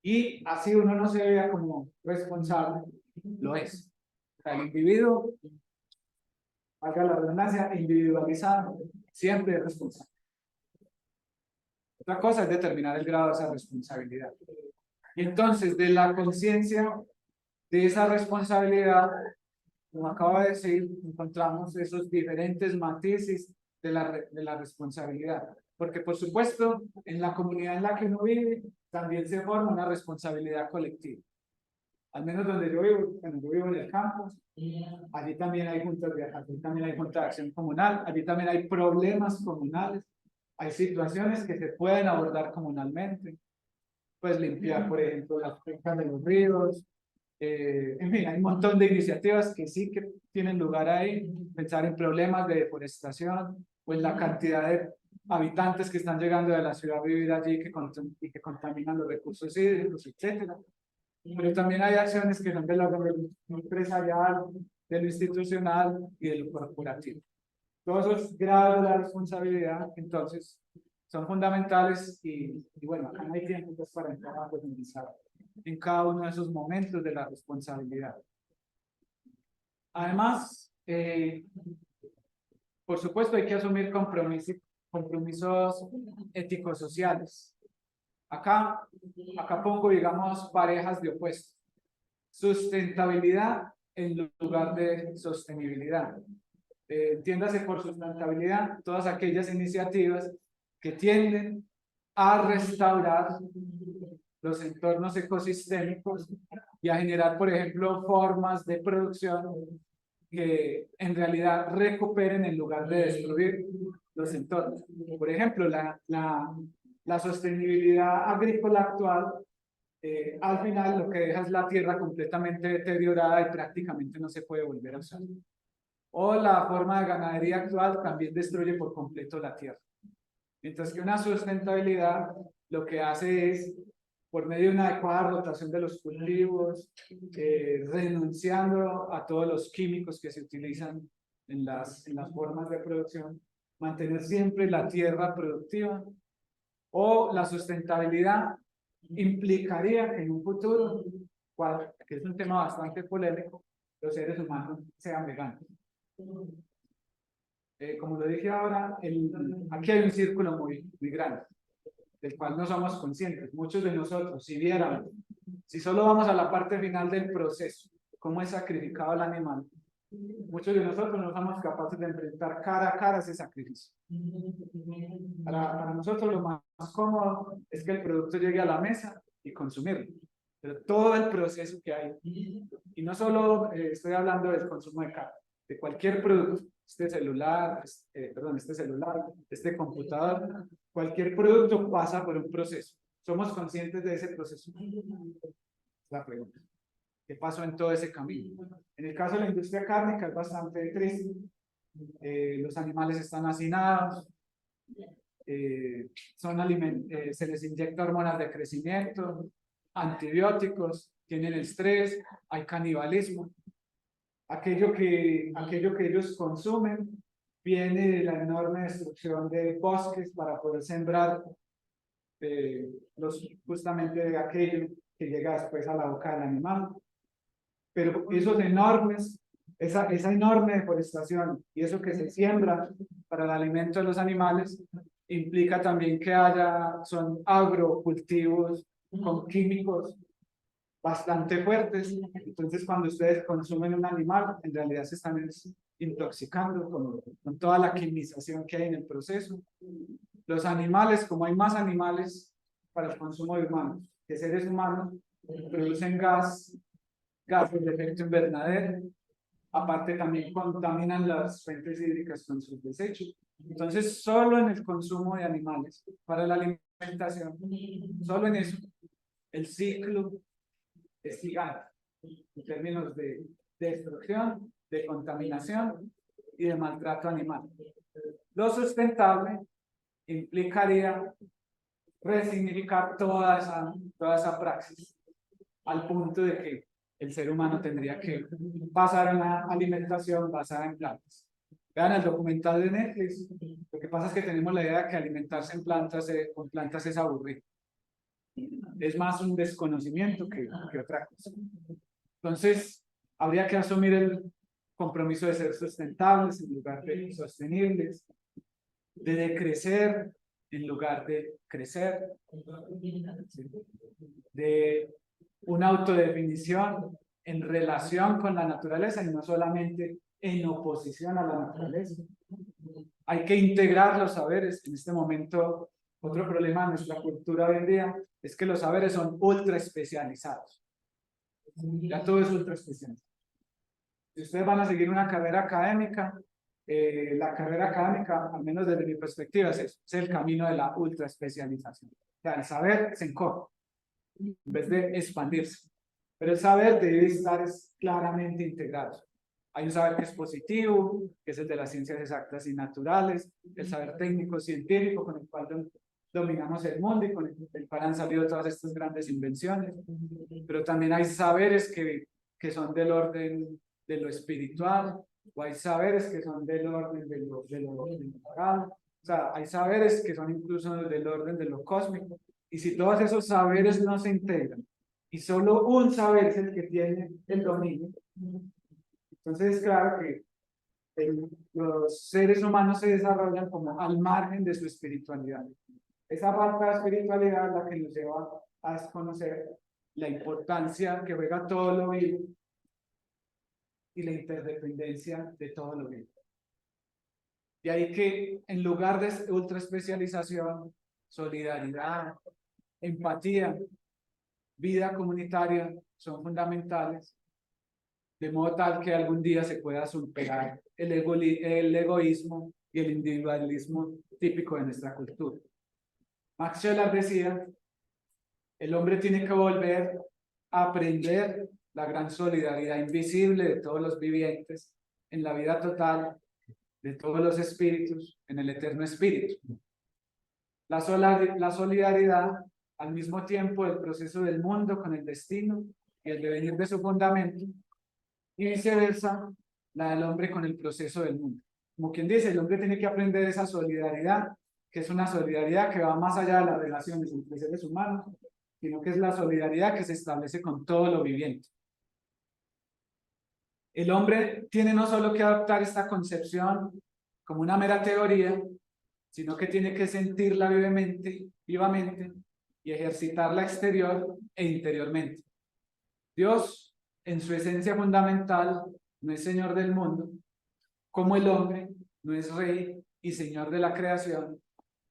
Speaker 3: Y así uno no se vea como responsable, lo es. O sea, el individuo, haga la redundancia, individualizado, siempre es responsable. Otra cosa es determinar el grado de esa responsabilidad. Y entonces, de la conciencia de esa responsabilidad, como acabo de decir, encontramos esos diferentes matices de la responsabilidad. Porque, por supuesto, en la comunidad en la que uno vive, también se forma una responsabilidad colectiva. Al menos donde yo vivo, cuando yo vivo en el campo, allí también hay juntas de acción comunal, allí también hay problemas comunales, hay situaciones que se pueden abordar comunalmente. Pues limpiar, por ejemplo, las cuencas de los ríos, En fin, hay un montón de iniciativas que sí que tienen lugar ahí, pensar en problemas de deforestación o en la cantidad de habitantes que están llegando de la ciudad a vivir allí y que contaminan los recursos hídricos, etcétera. Pero también hay acciones que son de lo empresarial, de lo institucional y de lo corporativo. Todos esos grados de la responsabilidad, entonces, son fundamentales y bueno, acá no hay tiempo pues, para entrar a profundizar en cada uno de esos momentos de la responsabilidad. Además, por supuesto, hay que asumir compromisos éticos sociales. Acá pongo, digamos, parejas de opuestos. Sustentabilidad en lugar de sostenibilidad. Entiéndase por sustentabilidad todas aquellas iniciativas que tienden a restaurar los entornos ecosistémicos y a generar, por ejemplo, formas de producción que en realidad recuperen en lugar de destruir los entornos. Por ejemplo, la sostenibilidad agrícola actual al final lo que deja es la tierra completamente deteriorada y prácticamente no se puede volver a usar. O la forma de ganadería actual también destruye por completo la tierra. Mientras que una sustentabilidad lo que hace es, por medio de una adecuada rotación de los cultivos, renunciando a todos los químicos que se utilizan en las formas de producción, mantener siempre la tierra productiva. O la sustentabilidad implicaría que en un futuro, que es un tema bastante polémico, los seres humanos sean veganos. Como lo dije ahora, aquí hay un círculo muy grande, del cual no somos conscientes. Muchos de nosotros, si viéramos, si solo vamos a la parte final del proceso, cómo es sacrificado el animal, muchos de nosotros no somos capaces de enfrentar cara a cara ese sacrificio. Para nosotros lo más cómodo es que el producto llegue a la mesa y consumirlo. Pero todo el proceso que hay, y no solo estoy hablando del consumo de carne, de cualquier producto, este celular, este computador, cualquier producto pasa por un proceso. ¿Somos conscientes de ese proceso? La pregunta. ¿Qué pasó en todo ese camino? En el caso de la industria cárnica es bastante triste. Los animales están hacinados, se les inyecta hormonas de crecimiento, antibióticos, tienen estrés, hay canibalismo. Aquello que ellos consumen viene de la enorme destrucción de bosques para poder sembrar justamente aquello que llega después a la boca del animal. Pero esos enormes, esa enorme deforestación y eso que se siembra para el alimento de los animales implica también que son agrocultivos con químicos bastante fuertes. Entonces, cuando ustedes consumen un animal, en realidad se están intoxicando con toda la quimización que hay en el proceso. Los animales, como hay más animales para el consumo de humanos que seres humanos, producen gases de efecto invernadero. Aparte, también contaminan las fuentes hídricas con sus desechos. Entonces, solo en el consumo de animales para la alimentación, solo en eso, el ciclo es gigante en términos de destrucción, de contaminación y de maltrato animal. Lo sustentable implicaría resignificar toda esa praxis al punto de que el ser humano tendría que pasar a una alimentación basada en plantas. Vean el documental de Netflix. Lo que pasa es que tenemos la idea de que alimentarse con plantas es aburrido. Es más un desconocimiento que otra cosa. Entonces, habría que asumir el compromiso de ser sustentables en lugar de sostenibles, de decrecer en lugar de crecer, de una autodefinición en relación con la naturaleza y no solamente en oposición a la naturaleza. Hay que integrar los saberes. En este momento, otro problema de nuestra cultura hoy en día es que los saberes son ultra especializados. Ya todo es ultra especializado. Si ustedes van a seguir una carrera académica, la carrera académica, al menos desde mi perspectiva, es el camino de la ultra especialización. O sea, el saber se encoge en vez de expandirse. pero el saber debe estar claramente integrado. Hay un saber que es positivo, que es el de las ciencias exactas y naturales, el saber técnico científico con el cual dominamos el mundo y con el cual han salido todas estas grandes invenciones, pero también hay saberes que son del orden de lo espiritual, o hay saberes que son del orden de lo moral, o sea, hay saberes que son incluso del orden de lo cósmico, y si todos esos saberes no se integran, y solo un saber es el que tiene el dominio, entonces, claro que los seres humanos se desarrollan como al margen de su espiritualidad. Esa falta de espiritualidad es la que nos lleva a desconocer la importancia que juega todo lo vivo y la interdependencia de todo lo vivo. De ahí que en lugar de ultra especialización, solidaridad, empatía, vida comunitaria son fundamentales, de modo tal que algún día se pueda superar el egoísmo y el individualismo típico de nuestra cultura. Max Scheler decía, el hombre tiene que volver a aprender la gran solidaridad invisible de todos los vivientes en la vida total de todos los espíritus en el eterno espíritu. La solidaridad, al mismo tiempo, el proceso del mundo con el destino y el devenir de su fundamento, y viceversa, la del hombre con el proceso del mundo. Como quien dice, el hombre tiene que aprender esa solidaridad, que es una solidaridad que va más allá de las relaciones entre seres humanos, sino que es la solidaridad que se establece con todo lo viviente. El hombre tiene no solo que adoptar esta concepción como una mera teoría, sino que tiene que sentirla vivamente y ejercitarla exterior e interiormente. Dios, en su esencia fundamental, no es Señor del mundo, como el hombre no es Rey y Señor de la creación,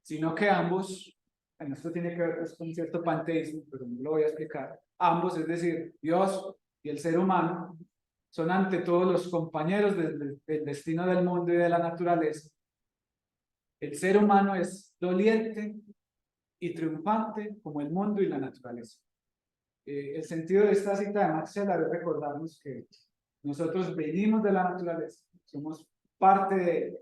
Speaker 3: sino que ambos, bueno, esto tiene que ver con cierto panteísmo, pero no lo voy a explicar, ambos, es decir, Dios y el ser humano, son ante todos los compañeros del destino del mundo y de la naturaleza. El ser humano es doliente y triunfante como el mundo y la naturaleza. El sentido de esta cita de Max Scheler es recordarnos que nosotros venimos de la naturaleza, somos parte de ella,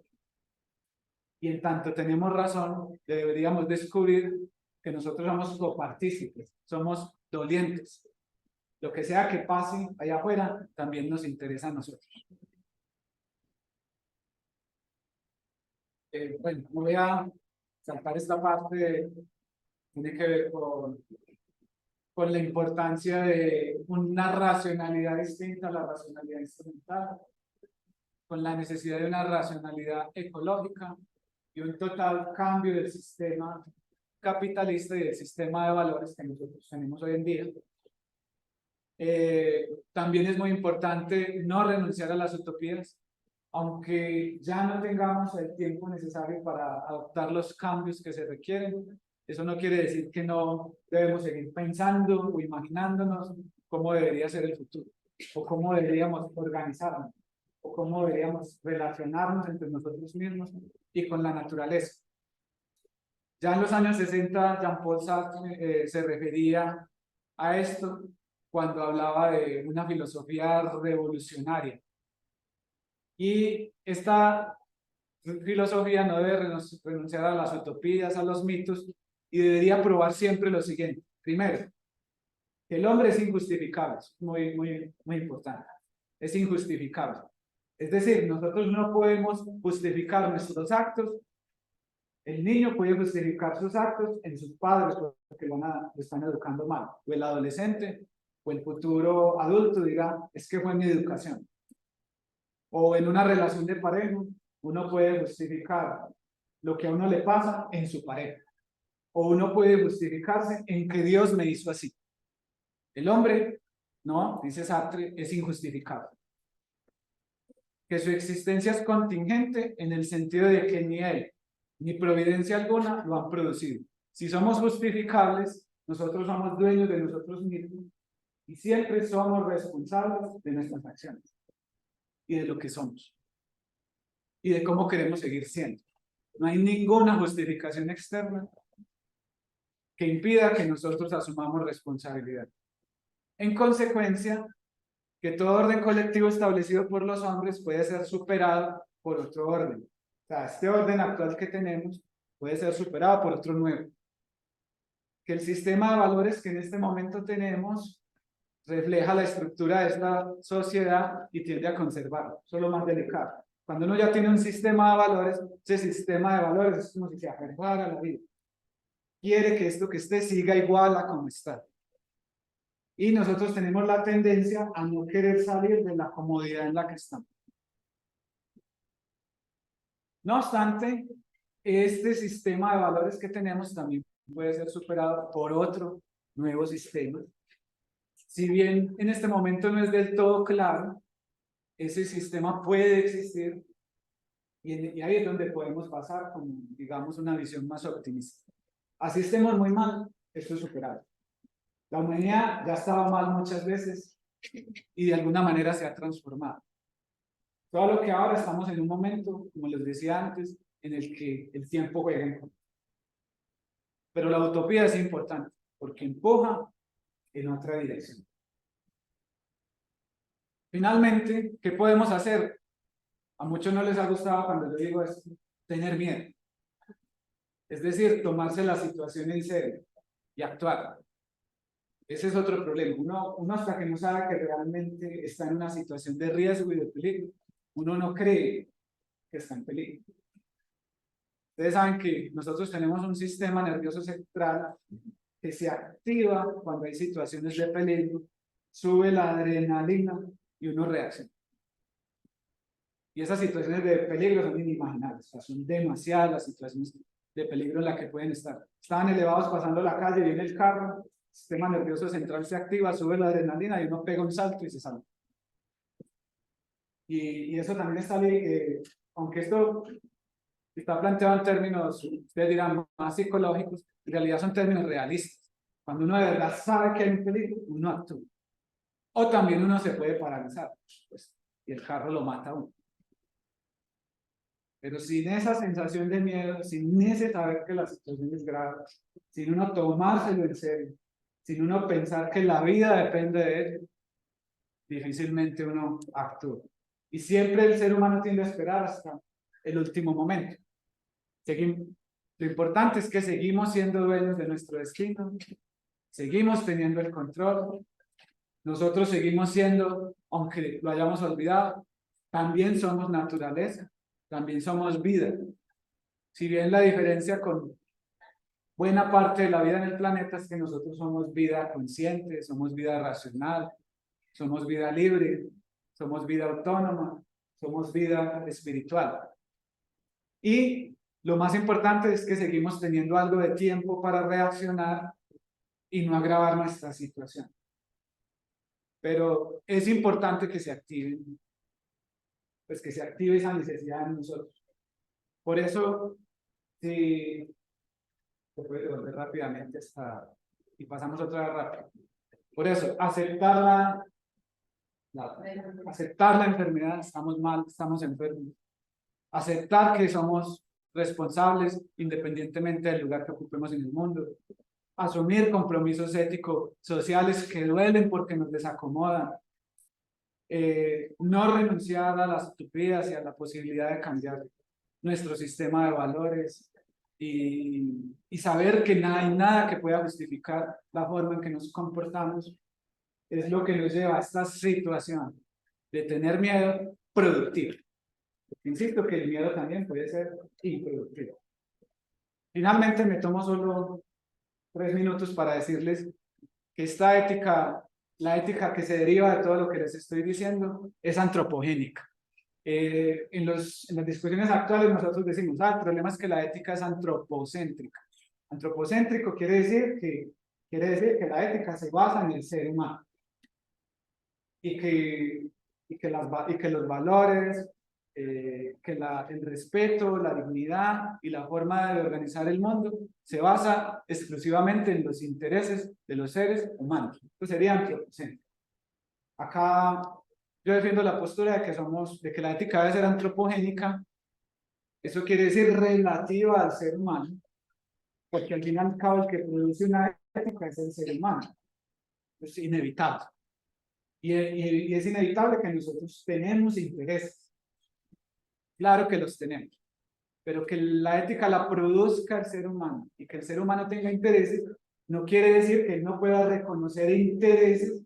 Speaker 3: y en tanto tenemos razón, deberíamos descubrir que nosotros somos copartícipes, somos dolientes. Lo que sea que pase allá afuera también nos interesa a nosotros. Bueno, no voy a saltar esta parte, tiene que ver con la importancia de una racionalidad distinta a la racionalidad instrumental, con la necesidad de una racionalidad ecológica y un total cambio del sistema capitalista y del sistema de valores que nosotros tenemos hoy en día. También es muy importante no renunciar a las utopías, aunque ya no tengamos el tiempo necesario para adoptar los cambios que se requieren. Eso no quiere decir que no debemos seguir pensando o imaginándonos cómo debería ser el futuro, o cómo deberíamos organizarnos, o cómo deberíamos relacionarnos entre nosotros mismos y con la naturaleza. Ya en los años 60, Jean-Paul Sartre se refería a esto cuando hablaba de una filosofía revolucionaria. Y esta filosofía no debe renunciar a las utopías, a los mitos, y debería probar siempre lo siguiente. Primero, que el hombre es injustificable, es muy importante, es injustificable. Es decir, nosotros no podemos justificar nuestros actos. El niño puede justificar sus actos en sus padres porque lo están educando mal, o el adolescente o el futuro adulto dirá, es que fue mi educación. O en una relación de pareja, uno puede justificar lo que a uno le pasa en su pareja. O uno puede justificarse en que Dios me hizo así. El hombre, no, dice Sartre, es injustificable. Que su existencia es contingente en el sentido de que ni él, ni providencia alguna lo han producido. Si somos justificables, nosotros somos dueños de nosotros mismos y siempre somos responsables de nuestras acciones y de lo que somos y de cómo queremos seguir siendo. No hay ninguna justificación externa que impida que nosotros asumamos responsabilidad. En consecuencia, que todo orden colectivo establecido por los hombres puede ser superado por otro orden. O sea, este orden actual que tenemos puede ser superado por otro nuevo. Que el sistema de valores que en este momento tenemos refleja la estructura de esta sociedad y tiende a conservarlo. Eso es lo más delicado. Cuando uno ya tiene un sistema de valores, ese sistema de valores es como si se aferrara a la vida. Quiere que esto que esté siga igual a como está. Y nosotros tenemos la tendencia a no querer salir de la comodidad en la que estamos. No obstante, este sistema de valores que tenemos también puede ser superado por otro nuevo sistema. Si bien en este momento no es del todo claro, ese sistema puede existir y ahí es donde podemos pasar con, digamos, una visión más optimista. Así estemos muy mal, esto es superable. La humanidad ya estaba mal muchas veces y de alguna manera se ha transformado. Todo lo que ahora estamos en un momento, como les decía antes, en el que el tiempo juega en contra. Pero la utopía es importante porque empuja en otra dirección. Finalmente, ¿qué podemos hacer? A muchos no les ha gustado cuando yo digo esto, tener miedo. Es decir, tomarse la situación en serio y actuar. Ese es otro problema. Uno hasta que no sabe que realmente está en una situación de riesgo y de peligro, uno no cree que está en peligro. Ustedes saben que nosotros tenemos un sistema nervioso central que se activa cuando hay situaciones de peligro, sube la adrenalina y uno reacciona. Y esas situaciones de peligro son inimaginables, o sea, son demasiadas las situaciones de peligro en las que pueden estar. Estaban elevados pasando la calle, viene el carro, el sistema nervioso central se activa, sube la adrenalina y uno pega un salto y se salva. Y eso también está, aunque esto está planteado en términos, ustedes dirán, más psicológicos, en realidad son términos realistas. Cuando uno de verdad sabe que hay un peligro, uno actúa. O también uno se puede paralizar, pues, y el carro lo mata a uno. Pero sin esa sensación de miedo, sin ese saber que la situación es grave, sin uno tomárselo en serio, sin uno pensar que la vida depende de él, difícilmente uno actúa. Y siempre el ser humano tiende a esperar hasta el último momento. Lo importante es que seguimos siendo dueños de nuestro destino, seguimos teniendo el control, nosotros seguimos siendo, aunque lo hayamos olvidado, también somos naturaleza, también somos vida. Si bien la diferencia con buena parte de la vida en el planeta es que nosotros somos vida consciente, somos vida racional, somos vida libre, somos vida autónoma, somos vida espiritual. Y lo más importante es que seguimos teniendo algo de tiempo para reaccionar y no agravar nuestra situación. Pero es importante que se activen, pues que se active esa necesidad en nosotros. Por eso, si se puede devolver rápidamente y pasamos otra vez rápido. Por eso, aceptar la enfermedad, estamos mal, estamos enfermos. Aceptar que somos responsables independientemente del lugar que ocupemos en el mundo. Asumir compromisos éticos, sociales que duelen porque nos desacomodan. No renunciar a las utopías y a la posibilidad de cambiar nuestro sistema de valores y saber que no hay nada que pueda justificar la forma en que nos comportamos es lo que nos lleva a esta situación de tener miedo productivo. Insisto que el miedo también puede ser improductivo. Finalmente me tomo solo 3 minutos para decirles que esta ética, la ética que se deriva de todo lo que les estoy diciendo, es antropogénica. En las discusiones actuales nosotros decimos, el problema es que la ética es antropocéntrica. Antropocéntrico quiere decir que la ética se basa en el ser humano y que los valores, que el respeto, la dignidad y la forma de organizar el mundo se basa exclusivamente en los intereses de los seres humanos. Esto sería antropocéntrico. Acá yo defiendo la postura de que la ética debe ser antropogénica. Eso quiere decir relativa al ser humano, porque al fin y al cabo el que produce una ética es el ser humano. Es inevitable. Y es inevitable que nosotros tenemos intereses. Claro que los tenemos. Pero que la ética la produzca el ser humano y que el ser humano tenga intereses, no quiere decir que él no pueda reconocer intereses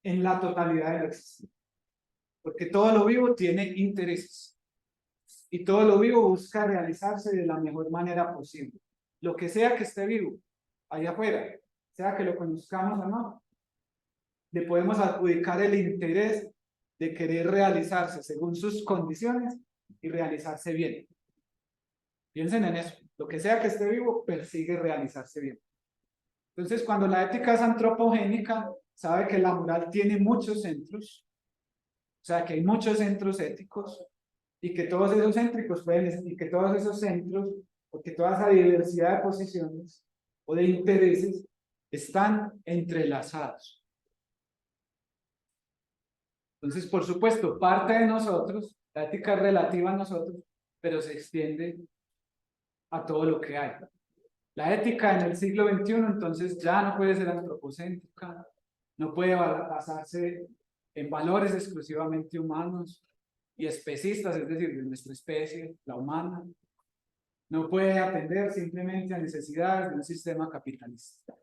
Speaker 3: en la totalidad de lo existente. Porque todo lo vivo tiene intereses. Y todo lo vivo busca realizarse de la mejor manera posible. Lo que sea que esté vivo, allá afuera, sea que lo conozcamos o no, le podemos adjudicar el interés de querer realizarse según sus condiciones y realizarse bien. Piensen en eso. Lo que sea que esté vivo, persigue realizarse bien. Entonces, cuando la ética es antropogénica, sabe que la moral tiene muchos centros, o sea, que hay muchos centros éticos, y que todos esos centros y que todos esos centros, o que toda esa diversidad de posiciones o de intereses están entrelazados. Entonces, por supuesto, parte de nosotros, la ética es relativa a nosotros, pero se extiende a todo lo que hay. La ética en el siglo XXI, entonces, ya no puede ser antropocéntrica, no puede basarse en valores exclusivamente humanos y especistas, es decir, de nuestra especie, la humana. No puede atender simplemente a necesidades de un sistema capitalista.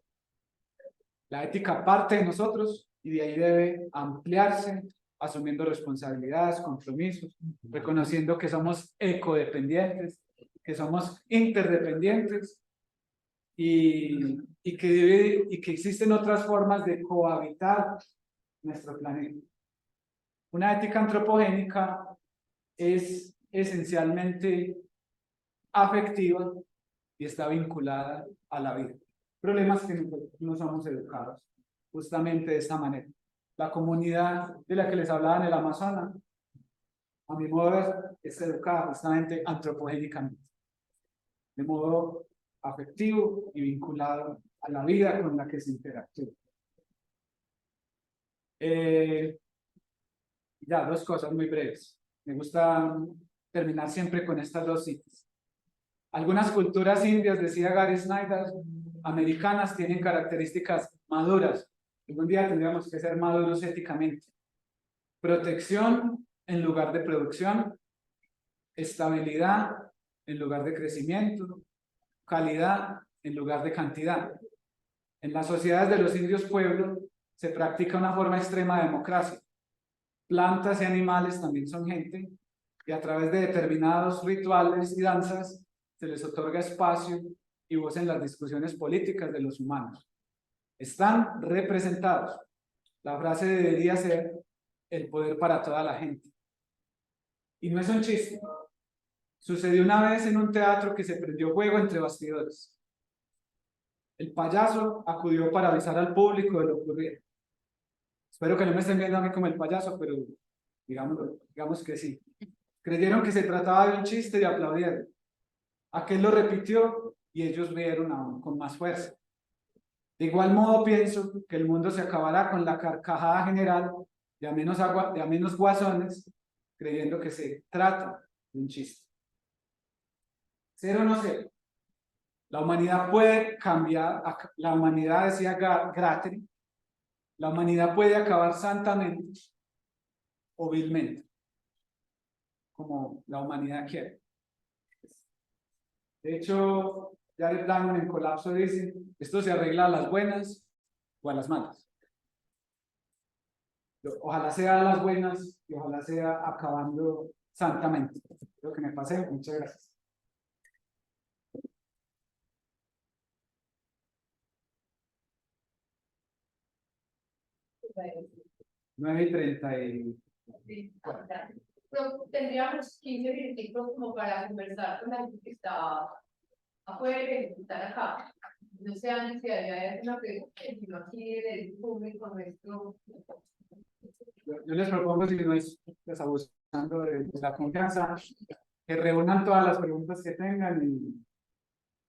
Speaker 3: La ética parte de nosotros y de ahí debe ampliarse, asumiendo responsabilidades, compromisos, reconociendo que somos ecodependientes, que somos interdependientes y que existen otras formas de cohabitar nuestro planeta. Una ética antropogénica es esencialmente afectiva y está vinculada a la vida. El problema es que no somos educados justamente de esta manera. La comunidad de la que les hablaba en el Amazonas, a mi modo de ver, es educada justamente antropogénicamente, de modo afectivo y vinculado a la vida con la que se interactúa. Ya, dos cosas muy breves. Me gusta terminar siempre con estas dos citas. Algunas culturas indias, decía Gary Snyder, americanas, tienen características maduras. Algún día tendríamos que ser maduros éticamente. Protección en lugar de producción, estabilidad en lugar de crecimiento, calidad en lugar de cantidad. En las sociedades de los indios pueblos se practica una forma extrema de democracia. Plantas y animales también son gente, y a través de determinados rituales y danzas se les otorga espacio y voz en las discusiones políticas de los humanos. Están representados. La frase debería ser el poder para toda la gente. Y no es un chiste. Sucedió una vez en un teatro que se prendió fuego entre bastidores. El payaso acudió para avisar al público de lo ocurrido. Espero que no me estén viendo a mí como el payaso, pero digamos que sí. Creyeron que se trataba de un chiste y aplaudieron. Aquel lo repitió y ellos vieron aún con más fuerza. De igual modo pienso que el mundo se acabará con la carcajada general de a menos guasones, creyendo que se trata de un chiste. Ser o no ser. La humanidad puede cambiar, la humanidad, decía Gratry, la humanidad puede acabar santamente o vilmente, como la humanidad quiere. De hecho, Jared Diamond en Colapso dice, esto se arregla a las buenas o a las malas. Ojalá sea a las buenas y ojalá sea acabando santamente. Creo que me pasé. Muchas gracias.
Speaker 1: Bueno,
Speaker 3: 9:30.
Speaker 1: sí, pero tendríamos 15 minutos como para conversar con la gente que está afuera y que están acá. No sé si hay alguna pregunta, sino aquí del público nuestro.
Speaker 3: Yo les propongo, si no es pues, abusando de la confianza, que reúnan todas las preguntas que tengan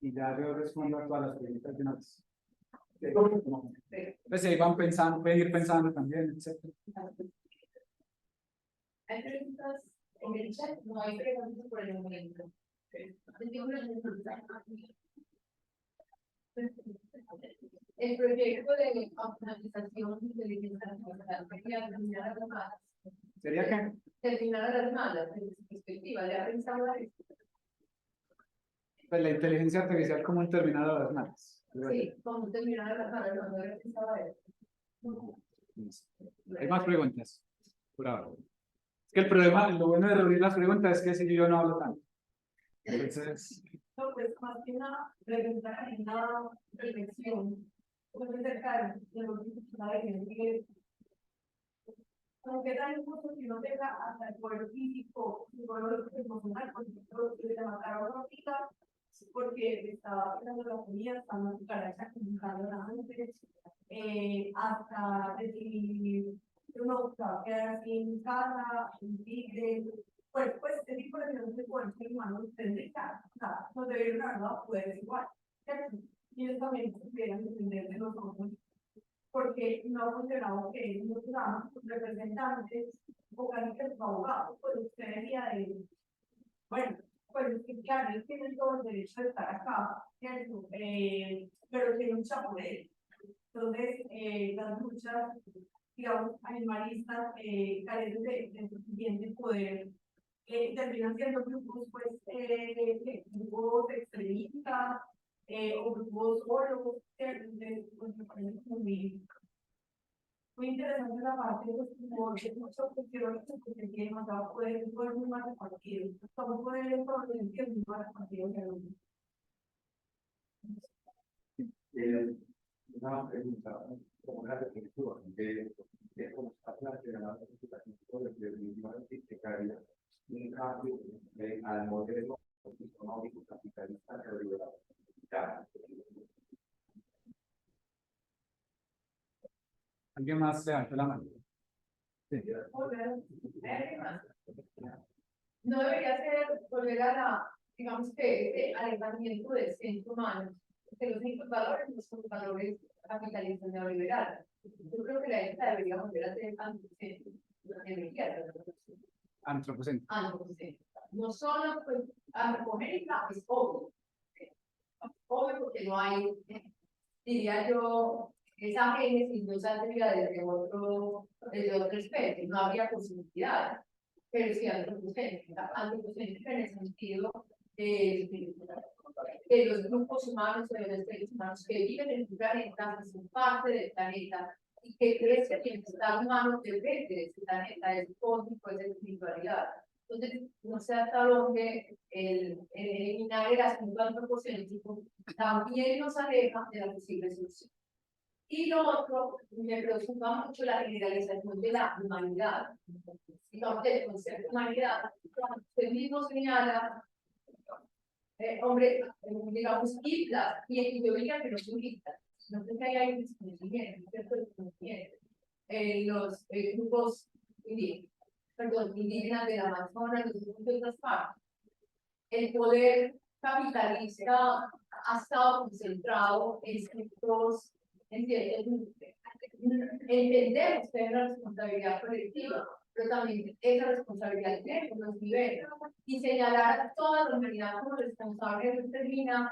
Speaker 3: y ya yo respondo a todas las preguntas de una vez. Pues ahí van pensando, pueden ir pensando también, etc.
Speaker 1: Hay preguntas en el chat, no hay preguntas por el momento. El proyecto de automatización de inteligencia artificial quería terminar a las malas.
Speaker 3: ¿Sería qué?
Speaker 1: Terminar a las malas, desde su perspectiva, ¿le ha pensado a esto?
Speaker 3: Pues la inteligencia artificial como un terminado de las malas.
Speaker 1: Sí, como terminar a las malas, cuando le ha pensado a esto.
Speaker 3: Hay más preguntas por ahora. Es que el problema, lo bueno de reunir las preguntas es que si yo no hablo tanto. Entonces,
Speaker 1: No, pues más que una pregunta, una reflexión, pues acerca de lo que se sabe que aunque tan injusto que no tenga hasta el poder físico, psicológico, emocional, porque le mataron a una amiga porque estaba haciendo la comida, estaba en su cabeza comunicando antes, hasta decidir uno se va a quedar así en casa, en tigre, pues este tipo de relaciones con el ser humano tendría, o sea, no debería nada poder igual, ¿cierto? Y ellos también debieran depender de nosotros porque no ha funcionado que nosotros representantes vocalistas o abogados, pues usted debería de, bueno, pues es que claro, ellos tienen todo el derecho de estar acá, ¿cierto? Pero se lucha por él. Entonces, las luchas, digamos, animalistas carecen de suficiente poder, terminan siendo grupos, pues, grupos extremistas, o grupos solos, entonces, pues, me parece muy interesante la parte de los porque muchas cuestiones que se tienen más abajo pueden ser muy más repartidos. ¿Cómo pueden ser muy más repartidos?
Speaker 4: Una pregunta, como una reflexión de cómo está planteada la situación definitivamente que caería un cambio al modelo económico capitalista neoliberal.
Speaker 3: ¿alguien más levantó la mano? Sí.
Speaker 1: No debería ser volver a la, digamos que, alejamiento del centro humano, que los únicos valores no son valores capitalistas neoliberales. Yo creo que la época debería volver a ser antropocéntrica. Antropocéntrica. No solo, pues, antropogénica es obvio. Obvio porque no hay, diría yo, esa génesis no saldría desde otro especie, no habría posibilidades. Pero sí antropocéntrica en el sentido de los grupos humanos, de los seres humanos que viven en el planeta, que son parte del planeta y que creen que el bienestar humano depende de ese planeta, de su cósmico, de su espiritualidad. Entonces, no sé hasta dónde el eliminar el asunto antropocéntrico también nos aleja de la posible solución. Y lo otro, me preocupa mucho la generalización de la humanidad. Digamos, del concepto de humanidad, usted mismo señala, hombre, digamos, islas, y yo diría que no son islas, no sé si hay un desconocimiento, cierto desconocimiento. Los grupos indígenas del Amazonas, los grupos de otras partes. El poder capitalista ha estado concentrado en ciertos, entendemos que hay una responsabilidad colectiva, pero también esa responsabilidad tiene con los niveles. Y señalar a toda la humanidad como responsable no termina.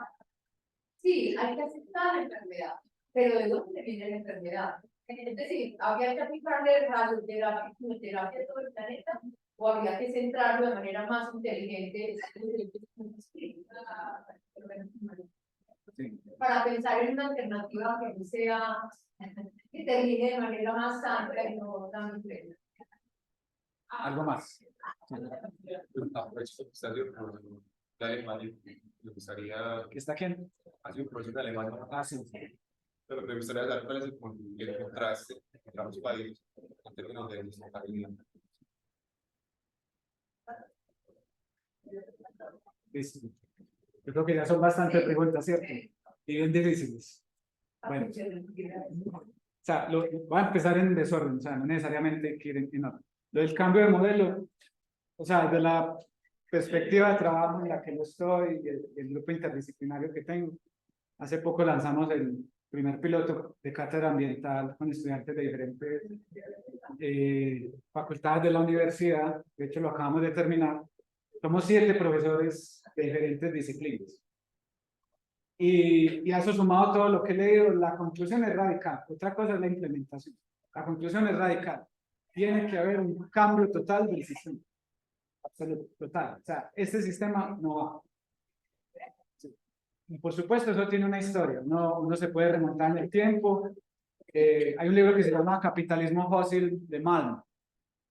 Speaker 1: Sí, hay que aceptar la enfermedad, pero ¿de dónde viene la enfermedad? Es decir, habría que aplicarle radioterapia, quimioterapia a todo el planeta, o habría que centrarlo de manera más inteligente para pensar en una alternativa que no sea, que termine de manera más amplia y no tan completa.
Speaker 3: ¿Algo más?
Speaker 4: De Alemania, me gustaría
Speaker 3: ¿Está quién?
Speaker 4: hacer un proceso de Alemania.
Speaker 3: Ah, sí.
Speaker 4: Pero me gustaría dar cuál es el contraste entre ambos países en términos de sustentabilidad.
Speaker 3: Listo. Yo creo que ya son bastantes preguntas, ¿cierto? Y bien difíciles. Bueno, o sea, voy a empezar en desorden, o sea, no necesariamente quieren en orden. Lo del cambio de modelo, o sea, desde la perspectiva de trabajo en la que yo estoy y el grupo interdisciplinario que tengo, hace poco lanzamos el primer piloto de cátedra ambiental con estudiantes de diferentes facultades de la universidad. De hecho, lo acabamos de terminar. Somos 7 profesores de diferentes disciplinas. Y a eso sumado todo lo que he leído, la conclusión es radical. Otra cosa es la implementación. La conclusión es radical. Tiene que haber un cambio total del sistema. Absoluto, total. O sea, este sistema no va. Sí. Y por supuesto, eso tiene una historia. Uno se puede remontar en el tiempo. Hay un libro que se llama Capitalismo Fósil de Malm.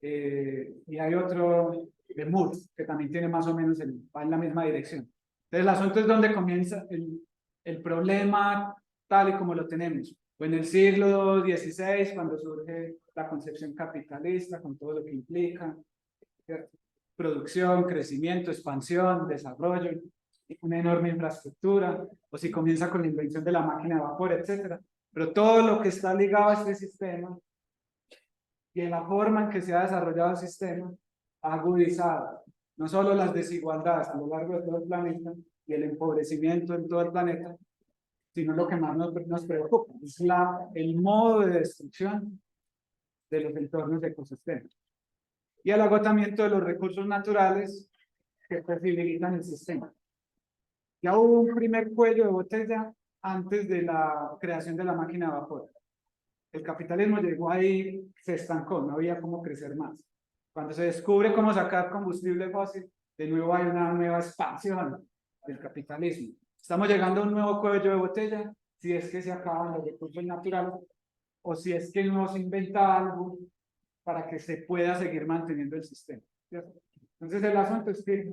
Speaker 3: Y hay otro de Moore, que también tiene más o menos va en la misma dirección. Entonces, el asunto es donde comienza el problema tal y como lo tenemos. O en el siglo XVI, cuando surge la concepción capitalista, con todo lo que implica, ¿cierto? Producción, crecimiento, expansión, desarrollo, una enorme infraestructura, o si comienza con la invención de la máquina de vapor, etcétera. Pero todo lo que está ligado a este sistema y en la forma en que se ha desarrollado el sistema ha agudizado no solo las desigualdades a lo largo de todo el planeta y el empobrecimiento en todo el planeta, sino lo que más nos preocupa, es el modo de destrucción de los entornos ecosistémicos y el agotamiento de los recursos naturales que posibilitan el sistema. Ya hubo un primer cuello de botella antes de la creación de la máquina de vapor. El capitalismo llegó ahí, se estancó, no había cómo crecer más. Cuando se descubre cómo sacar combustible fósil, de nuevo hay una nueva expansión del capitalismo. Estamos llegando a un nuevo cuello de botella, si es que se acaban los recursos naturales, o si es que no se inventa algo para que se pueda seguir manteniendo el sistema, ¿cierto? Entonces el asunto es que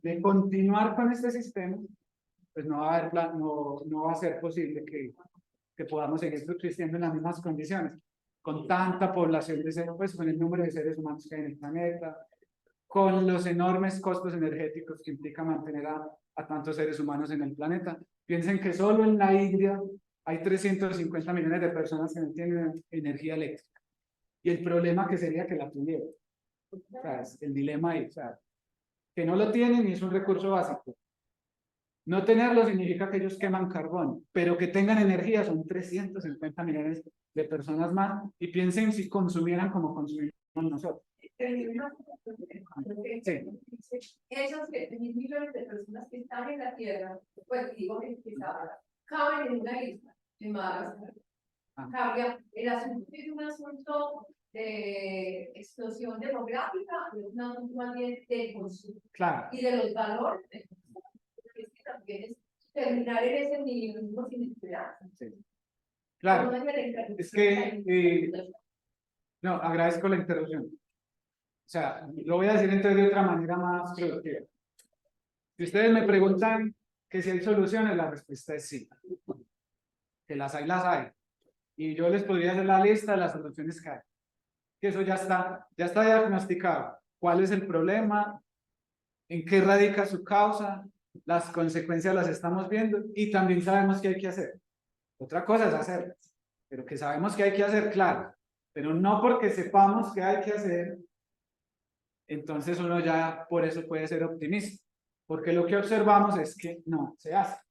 Speaker 3: de continuar con este sistema, pues no va a haber no va a ser posible que podamos seguir subsistiendo en las mismas condiciones, con tanta población de seres, pues con el número de seres humanos que hay en el planeta, con los enormes costos energéticos que implica mantener a tantos seres humanos en el planeta. Piensen que solo en la India hay 350 millones de personas que no tienen energía eléctrica. Y el problema que sería que la tuvieran. O sea, es el dilema ahí. O sea, que no lo tienen y es un recurso básico. No tenerlo significa que ellos queman carbón, pero que tengan energía son 350 millones de personas más. Y piensen si consumieran como consumimos nosotros. Sí.
Speaker 1: Esos 10 millones de personas que están en la Tierra, pues digo que caben en una isla, en Madagascar. Cambia, el asunto es un asunto de explosión demográfica, es un asunto más bien de consumo.
Speaker 3: Claro.
Speaker 1: Y de los valores, es que también es terminar en ese nihilismo sin esperanza.
Speaker 3: Sí. Claro. Es que, no, agradezco la interrupción. O sea, lo voy a decir entonces de otra manera más productiva. Si ustedes me preguntan que si hay soluciones, la respuesta es sí. Que las hay, las hay. Y yo les podría hacer la lista de las soluciones que hay. Que eso ya está diagnosticado. ¿Cuál es el problema? ¿En qué radica su causa? Las consecuencias las estamos viendo y también sabemos qué hay que hacer. Otra cosa es hacer, pero que sabemos que hay que hacer, claro. Pero no porque sepamos qué hay que hacer, entonces uno ya por eso puede ser optimista. Porque lo que observamos es que no se hace.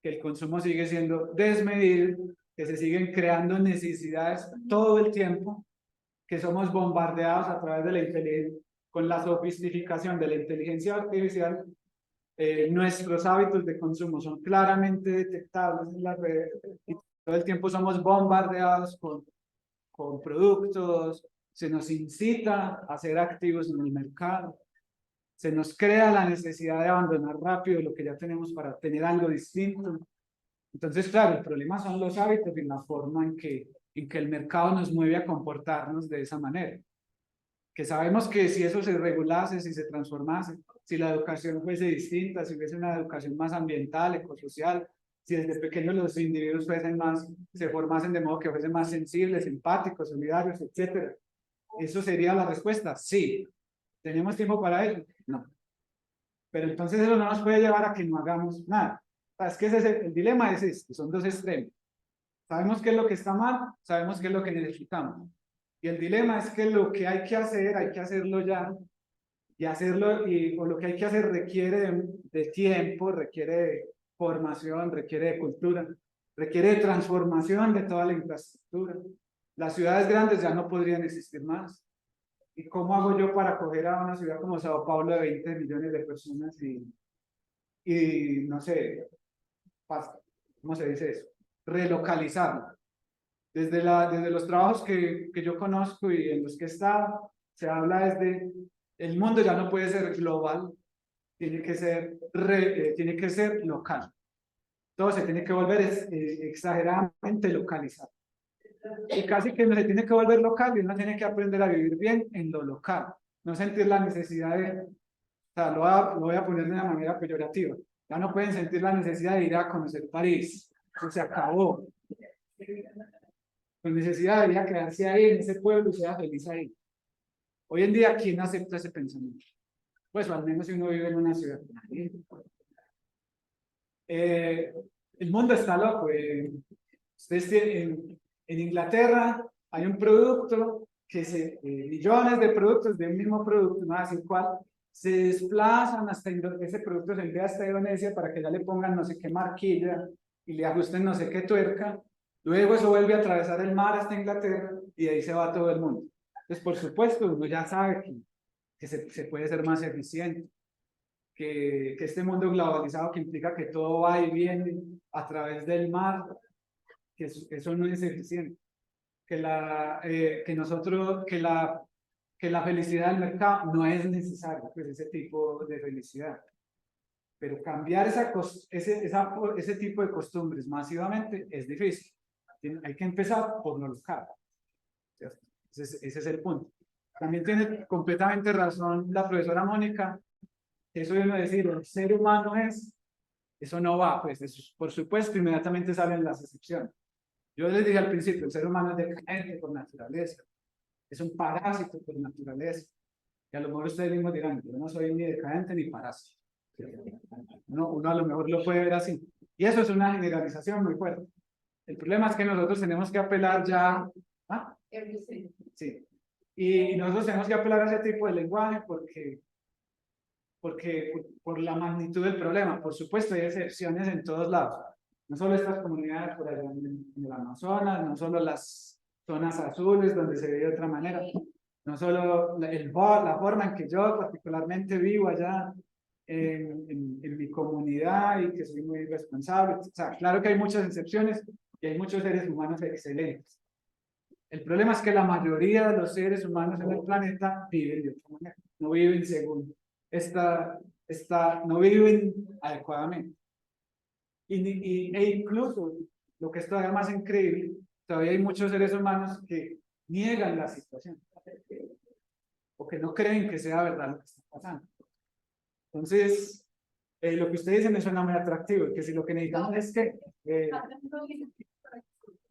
Speaker 3: Que el consumo sigue siendo desmedido, que se siguen creando necesidades todo el tiempo, que somos bombardeados a través de la inteligencia, con la sofisticación de la inteligencia artificial. Nuestros hábitos de consumo son claramente detectables en las redes y todo el tiempo somos bombardeados con productos, se nos incita a ser activos en el mercado, se nos crea la necesidad de abandonar rápido lo que ya tenemos para tener algo distinto. Entonces, claro, el problema son los hábitos y la forma en que el mercado nos mueve a comportarnos de esa manera. Que sabemos que si eso se regulase, si se transformase, si la educación fuese distinta, si fuese una educación más ambiental, ecosocial, si desde pequeños los individuos se formasen de modo que fuesen más sensibles, empáticos, solidarios, etc. ¿Eso sería la respuesta? Sí. ¿Tenemos tiempo para ello? No. Pero entonces eso no nos puede llevar a que no hagamos nada. O sea, es que el dilema es este, son dos extremos. Sabemos qué es lo que está mal, sabemos qué es lo que necesitamos. Y el dilema es que lo que hay que hacerlo ya, y hacerlo, o lo que hay que hacer requiere de tiempo, requiere de formación, requiere de cultura, requiere de transformación de toda la infraestructura. Las ciudades grandes ya no podrían existir más. ¿Y cómo hago yo para acoger a una ciudad como Sao Paulo de 20 millones de personas y no sé, ¿cómo se dice eso? Relocalizarlo. Desde los trabajos que yo conozco y en los que he estado, se habla desde el mundo ya no puede ser global, tiene que ser local. Todo se tiene que volver exageradamente localizado. Y casi que no se tiene que volver local y uno tiene que aprender a vivir bien en lo local. No sentir la necesidad de, o sea, lo voy a poner de una manera peyorativa. Ya no pueden sentir la necesidad de ir a conocer París. Eso se acabó. Con necesidad de ir a quedarse ahí en ese pueblo y sea feliz ahí. Hoy en día, ¿quién acepta ese pensamiento? Pues al menos si uno vive en una ciudad. El mundo está loco. Ustedes en Inglaterra hay un producto millones de productos de un mismo producto, no así cuál, se desplazan hasta ese producto se envía hasta Indonesia para que ya le pongan no sé qué marquilla y le ajusten no sé qué tuerca. Luego eso vuelve a atravesar el mar hasta Inglaterra y ahí se va todo el mundo. Entonces, por supuesto, uno ya sabe que se puede ser más eficiente, que este mundo globalizado que implica que todo va y viene a través del mar, que eso no es eficiente, que la felicidad del mercado no es necesaria, pues ese tipo de felicidad. Pero cambiar ese tipo de costumbres masivamente es difícil. Hay que empezar por lo local. Ese es el punto. También tiene completamente razón la profesora Mónica. Eso de decir, el ser humano eso no va, pues por supuesto, inmediatamente salen las excepciones. Yo les dije al principio, el ser humano es decadente por naturaleza, es un parásito por naturaleza. Y a lo mejor ustedes mismos dirán, yo no soy ni decadente ni parásito. Uno a lo mejor lo puede ver así. Y eso es una generalización muy fuerte. El problema es que nosotros tenemos que apelar ya. ¿Ah? Sí. Y nosotros tenemos que apelar a ese tipo de lenguaje por la magnitud del problema. Por supuesto, hay excepciones en todos lados. No solo estas comunidades por allá en el Amazonas, no solo las zonas azules donde se ve de otra manera, no solo la forma en que yo particularmente vivo allá en mi comunidad y que soy muy responsable. O sea, claro que hay muchas excepciones y hay muchos seres humanos excelentes. El problema es que la mayoría de los seres humanos en el planeta viven de otra manera, no viven según no viven adecuadamente. E incluso, lo que es todavía más increíble, todavía hay muchos seres humanos que niegan la situación, o que no creen que sea verdad lo que está pasando. Entonces, lo que ustedes dicen me suena muy atractivo, que si lo que necesitamos es que...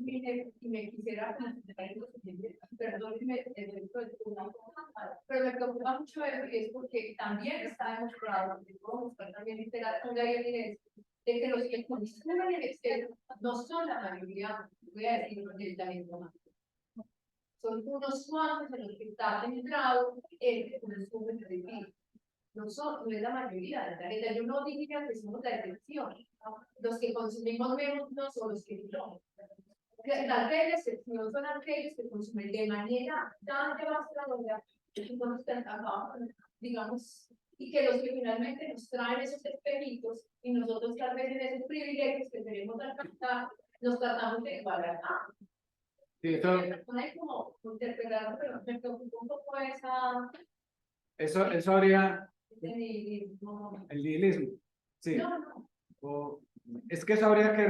Speaker 1: y me quisiera perdónenme, pero me preocupa mucho eso y es porque también está demostrado, que podemos buscar también literatura y evidencia, de que los que consumen el exceso no son la mayoría, voy a decir, del talento humano. Son unos cuantos en los que está centrado el consumo de bebidas. No es la mayoría de la talento. Yo no diría que somos la excepción. Los que consumimos menos no son los que no. Tal vez la excepción son aquellos que consumen de manera tan devastadora, digamos, y que los que finalmente nos traen esos espejitos y nosotros tal vez en esos privilegios que queremos alcanzar, nos tratamos de igualar.
Speaker 3: Sí,
Speaker 1: Como interpretar, pero me preocupa un poco esa...
Speaker 3: Eso habría...
Speaker 1: El
Speaker 3: nihilismo. Sí.
Speaker 1: No.
Speaker 3: Es que eso habría que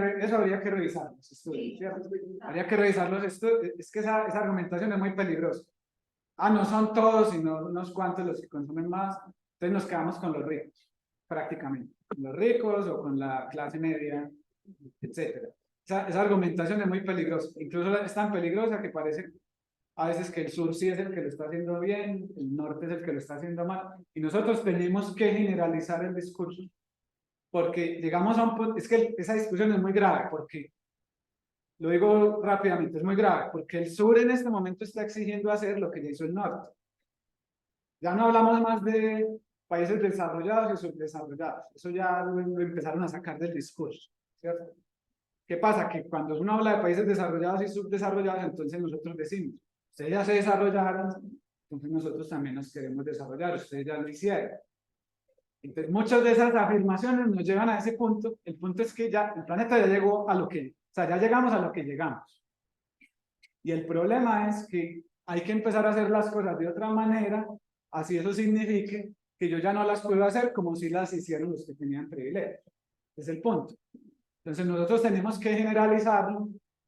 Speaker 3: revisar los estudios, ¿cierto? Habría que revisar los estudios. Es que esa argumentación es muy peligrosa. No son todos, sino unos cuantos los que consumen más. Entonces nos quedamos con los ricos, prácticamente. Con los ricos o con la clase media, etc. Esa argumentación es muy peligrosa. Incluso es tan peligrosa que parece a veces que el sur sí es el que lo está haciendo bien, el norte es el que lo está haciendo mal. Y nosotros tenemos que generalizar el discurso. Porque llegamos a un punto, es que esa discusión es muy grave, porque, lo digo rápidamente, es muy grave, porque el sur en este momento está exigiendo hacer lo que ya hizo el norte. Ya no hablamos más de países desarrollados y subdesarrollados, eso ya lo empezaron a sacar del discurso, ¿cierto? ¿Qué pasa? Que cuando uno habla de países desarrollados y subdesarrollados, entonces nosotros decimos, ustedes ya se desarrollaron, entonces nosotros también nos queremos desarrollar, ustedes ya lo hicieron. Entonces, muchas de esas afirmaciones nos llevan a ese punto. El punto es que ya el planeta ya llegó a lo que, o sea, ya llegamos a lo que llegamos. Y el problema es que hay que empezar a hacer las cosas de otra manera, así eso signifique que yo ya no las puedo hacer como si las hicieron los que tenían privilegio. Ese es el punto. Entonces nosotros tenemos que generalizarlo,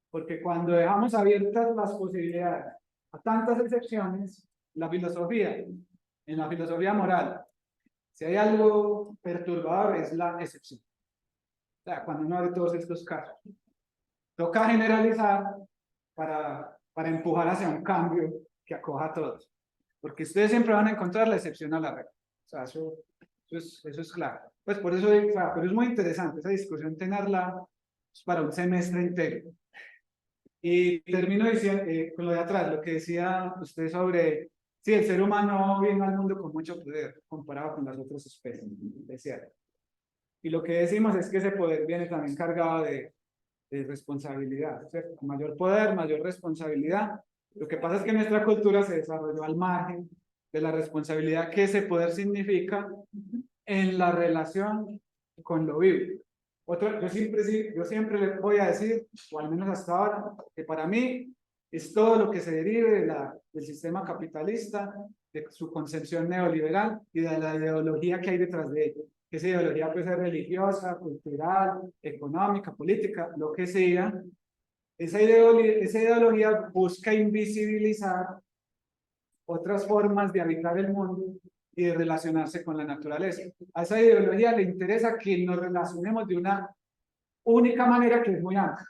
Speaker 3: porque cuando dejamos abiertas las posibilidades a tantas excepciones, la filosofía, en la filosofía moral, si hay algo perturbador es la excepción. O sea, cuando uno ve todos estos casos, toca generalizar para empujar hacia un cambio que acoja a todos. Porque ustedes siempre van a encontrar la excepción a la regla. O sea, eso es claro. Pues por eso, o sea, pero es muy interesante esa discusión tenerla para un semestre entero. Y termino diciendo, con lo de atrás, lo que decía usted sobre, sí, el ser humano viene al mundo con mucho poder comparado con las otras especies, es cierto. Y lo que decimos es que ese poder viene también cargado de responsabilidad, ¿cierto? Mayor poder, mayor responsabilidad. Lo que pasa es que nuestra cultura se desarrolló al margen de la responsabilidad que ese poder significa en la relación con lo vivo. Yo siempre les voy a decir, o al menos hasta ahora, que para mí es todo lo que se derive del sistema capitalista, de su concepción neoliberal y de la ideología que hay detrás de ello. Esa ideología puede ser religiosa, cultural, económica, política, lo que sea. Esa ideología busca invisibilizar otras formas de habitar el mundo y de relacionarse con la naturaleza. A esa ideología le interesa que nos relacionemos de una única manera que es muy amplia.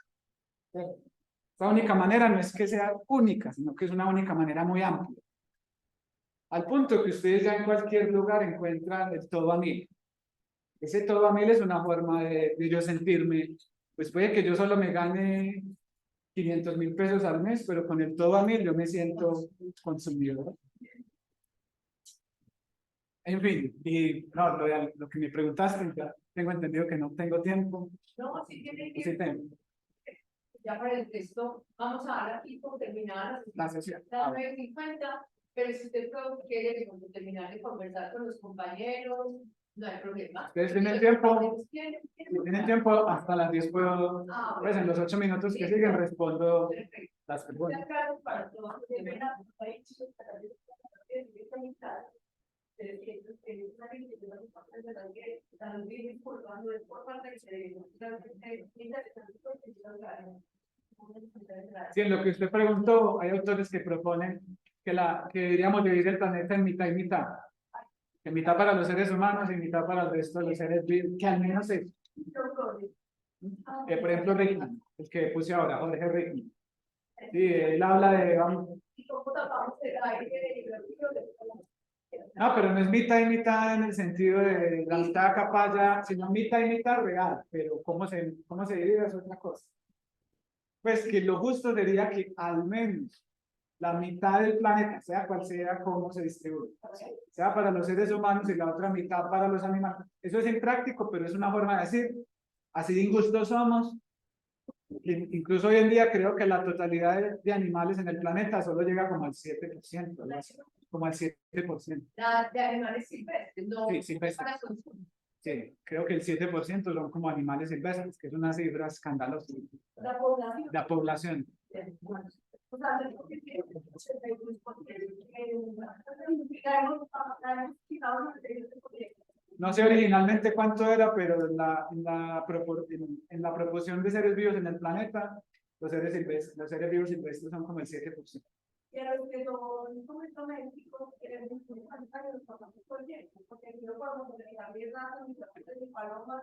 Speaker 3: Esa única manera no es que sea única, sino que es una única manera muy amplia. Al punto que ustedes ya en cualquier lugar encuentran el todo a mí. Ese todo a mí es una forma de yo sentirme, pues puede que yo solo me gane 500.000 pesos al mes, pero con el todo a mí yo me siento consumidor. En fin, y no, lo que me preguntaste, ya tengo entendido que no tengo tiempo.
Speaker 1: No, sí tiene
Speaker 3: Sí
Speaker 1: que
Speaker 3: tengo.
Speaker 1: ya para el texto, vamos a dar aquí por terminar
Speaker 3: La sesión.
Speaker 1: las 9:50, pero si usted quiere que cuando terminar de conversar con los compañeros, no hay problema.
Speaker 3: Ustedes tienen tiempo, tienen tiempo hasta las 10 puedo, pues en los 8 minutos que siguen respondo las preguntas. Sí, en lo que usted preguntó, hay autores que proponen que deberíamos dividir el planeta en mitad y mitad. En mitad para los seres humanos y mitad para el resto de los seres vivos, que al menos es. Por ejemplo, Rickman, el que puse ahora, Jorge Rickman. Sí, él habla de... No, pero no es mitad y mitad en el sentido de la mitad capaz, sino mitad y mitad real, pero cómo se divide es otra cosa. Pues que lo justo sería que al menos la mitad del planeta, sea cual sea, cómo se distribuye, sea para los seres humanos y la otra mitad para los animales. Eso es impráctico, pero es una forma de decir, así de injustos somos. Incluso hoy en día creo que la totalidad de animales en el planeta solo llega como al 7%, como al 7%.
Speaker 1: De animales silvestres, no
Speaker 3: sí, silvestres.
Speaker 1: para consumo.
Speaker 3: Sí, creo que el 7% son como animales silvestres, que es una cifra escandalosa.
Speaker 1: La población.
Speaker 3: La población.
Speaker 1: O sea,
Speaker 3: no sé originalmente cuánto era, pero en la proporción de seres vivos en el planeta, los seres vivos silvestres son como el 7%.
Speaker 1: Pero los que son domésticos, porque no podemos tener 10 razas, ni palomas,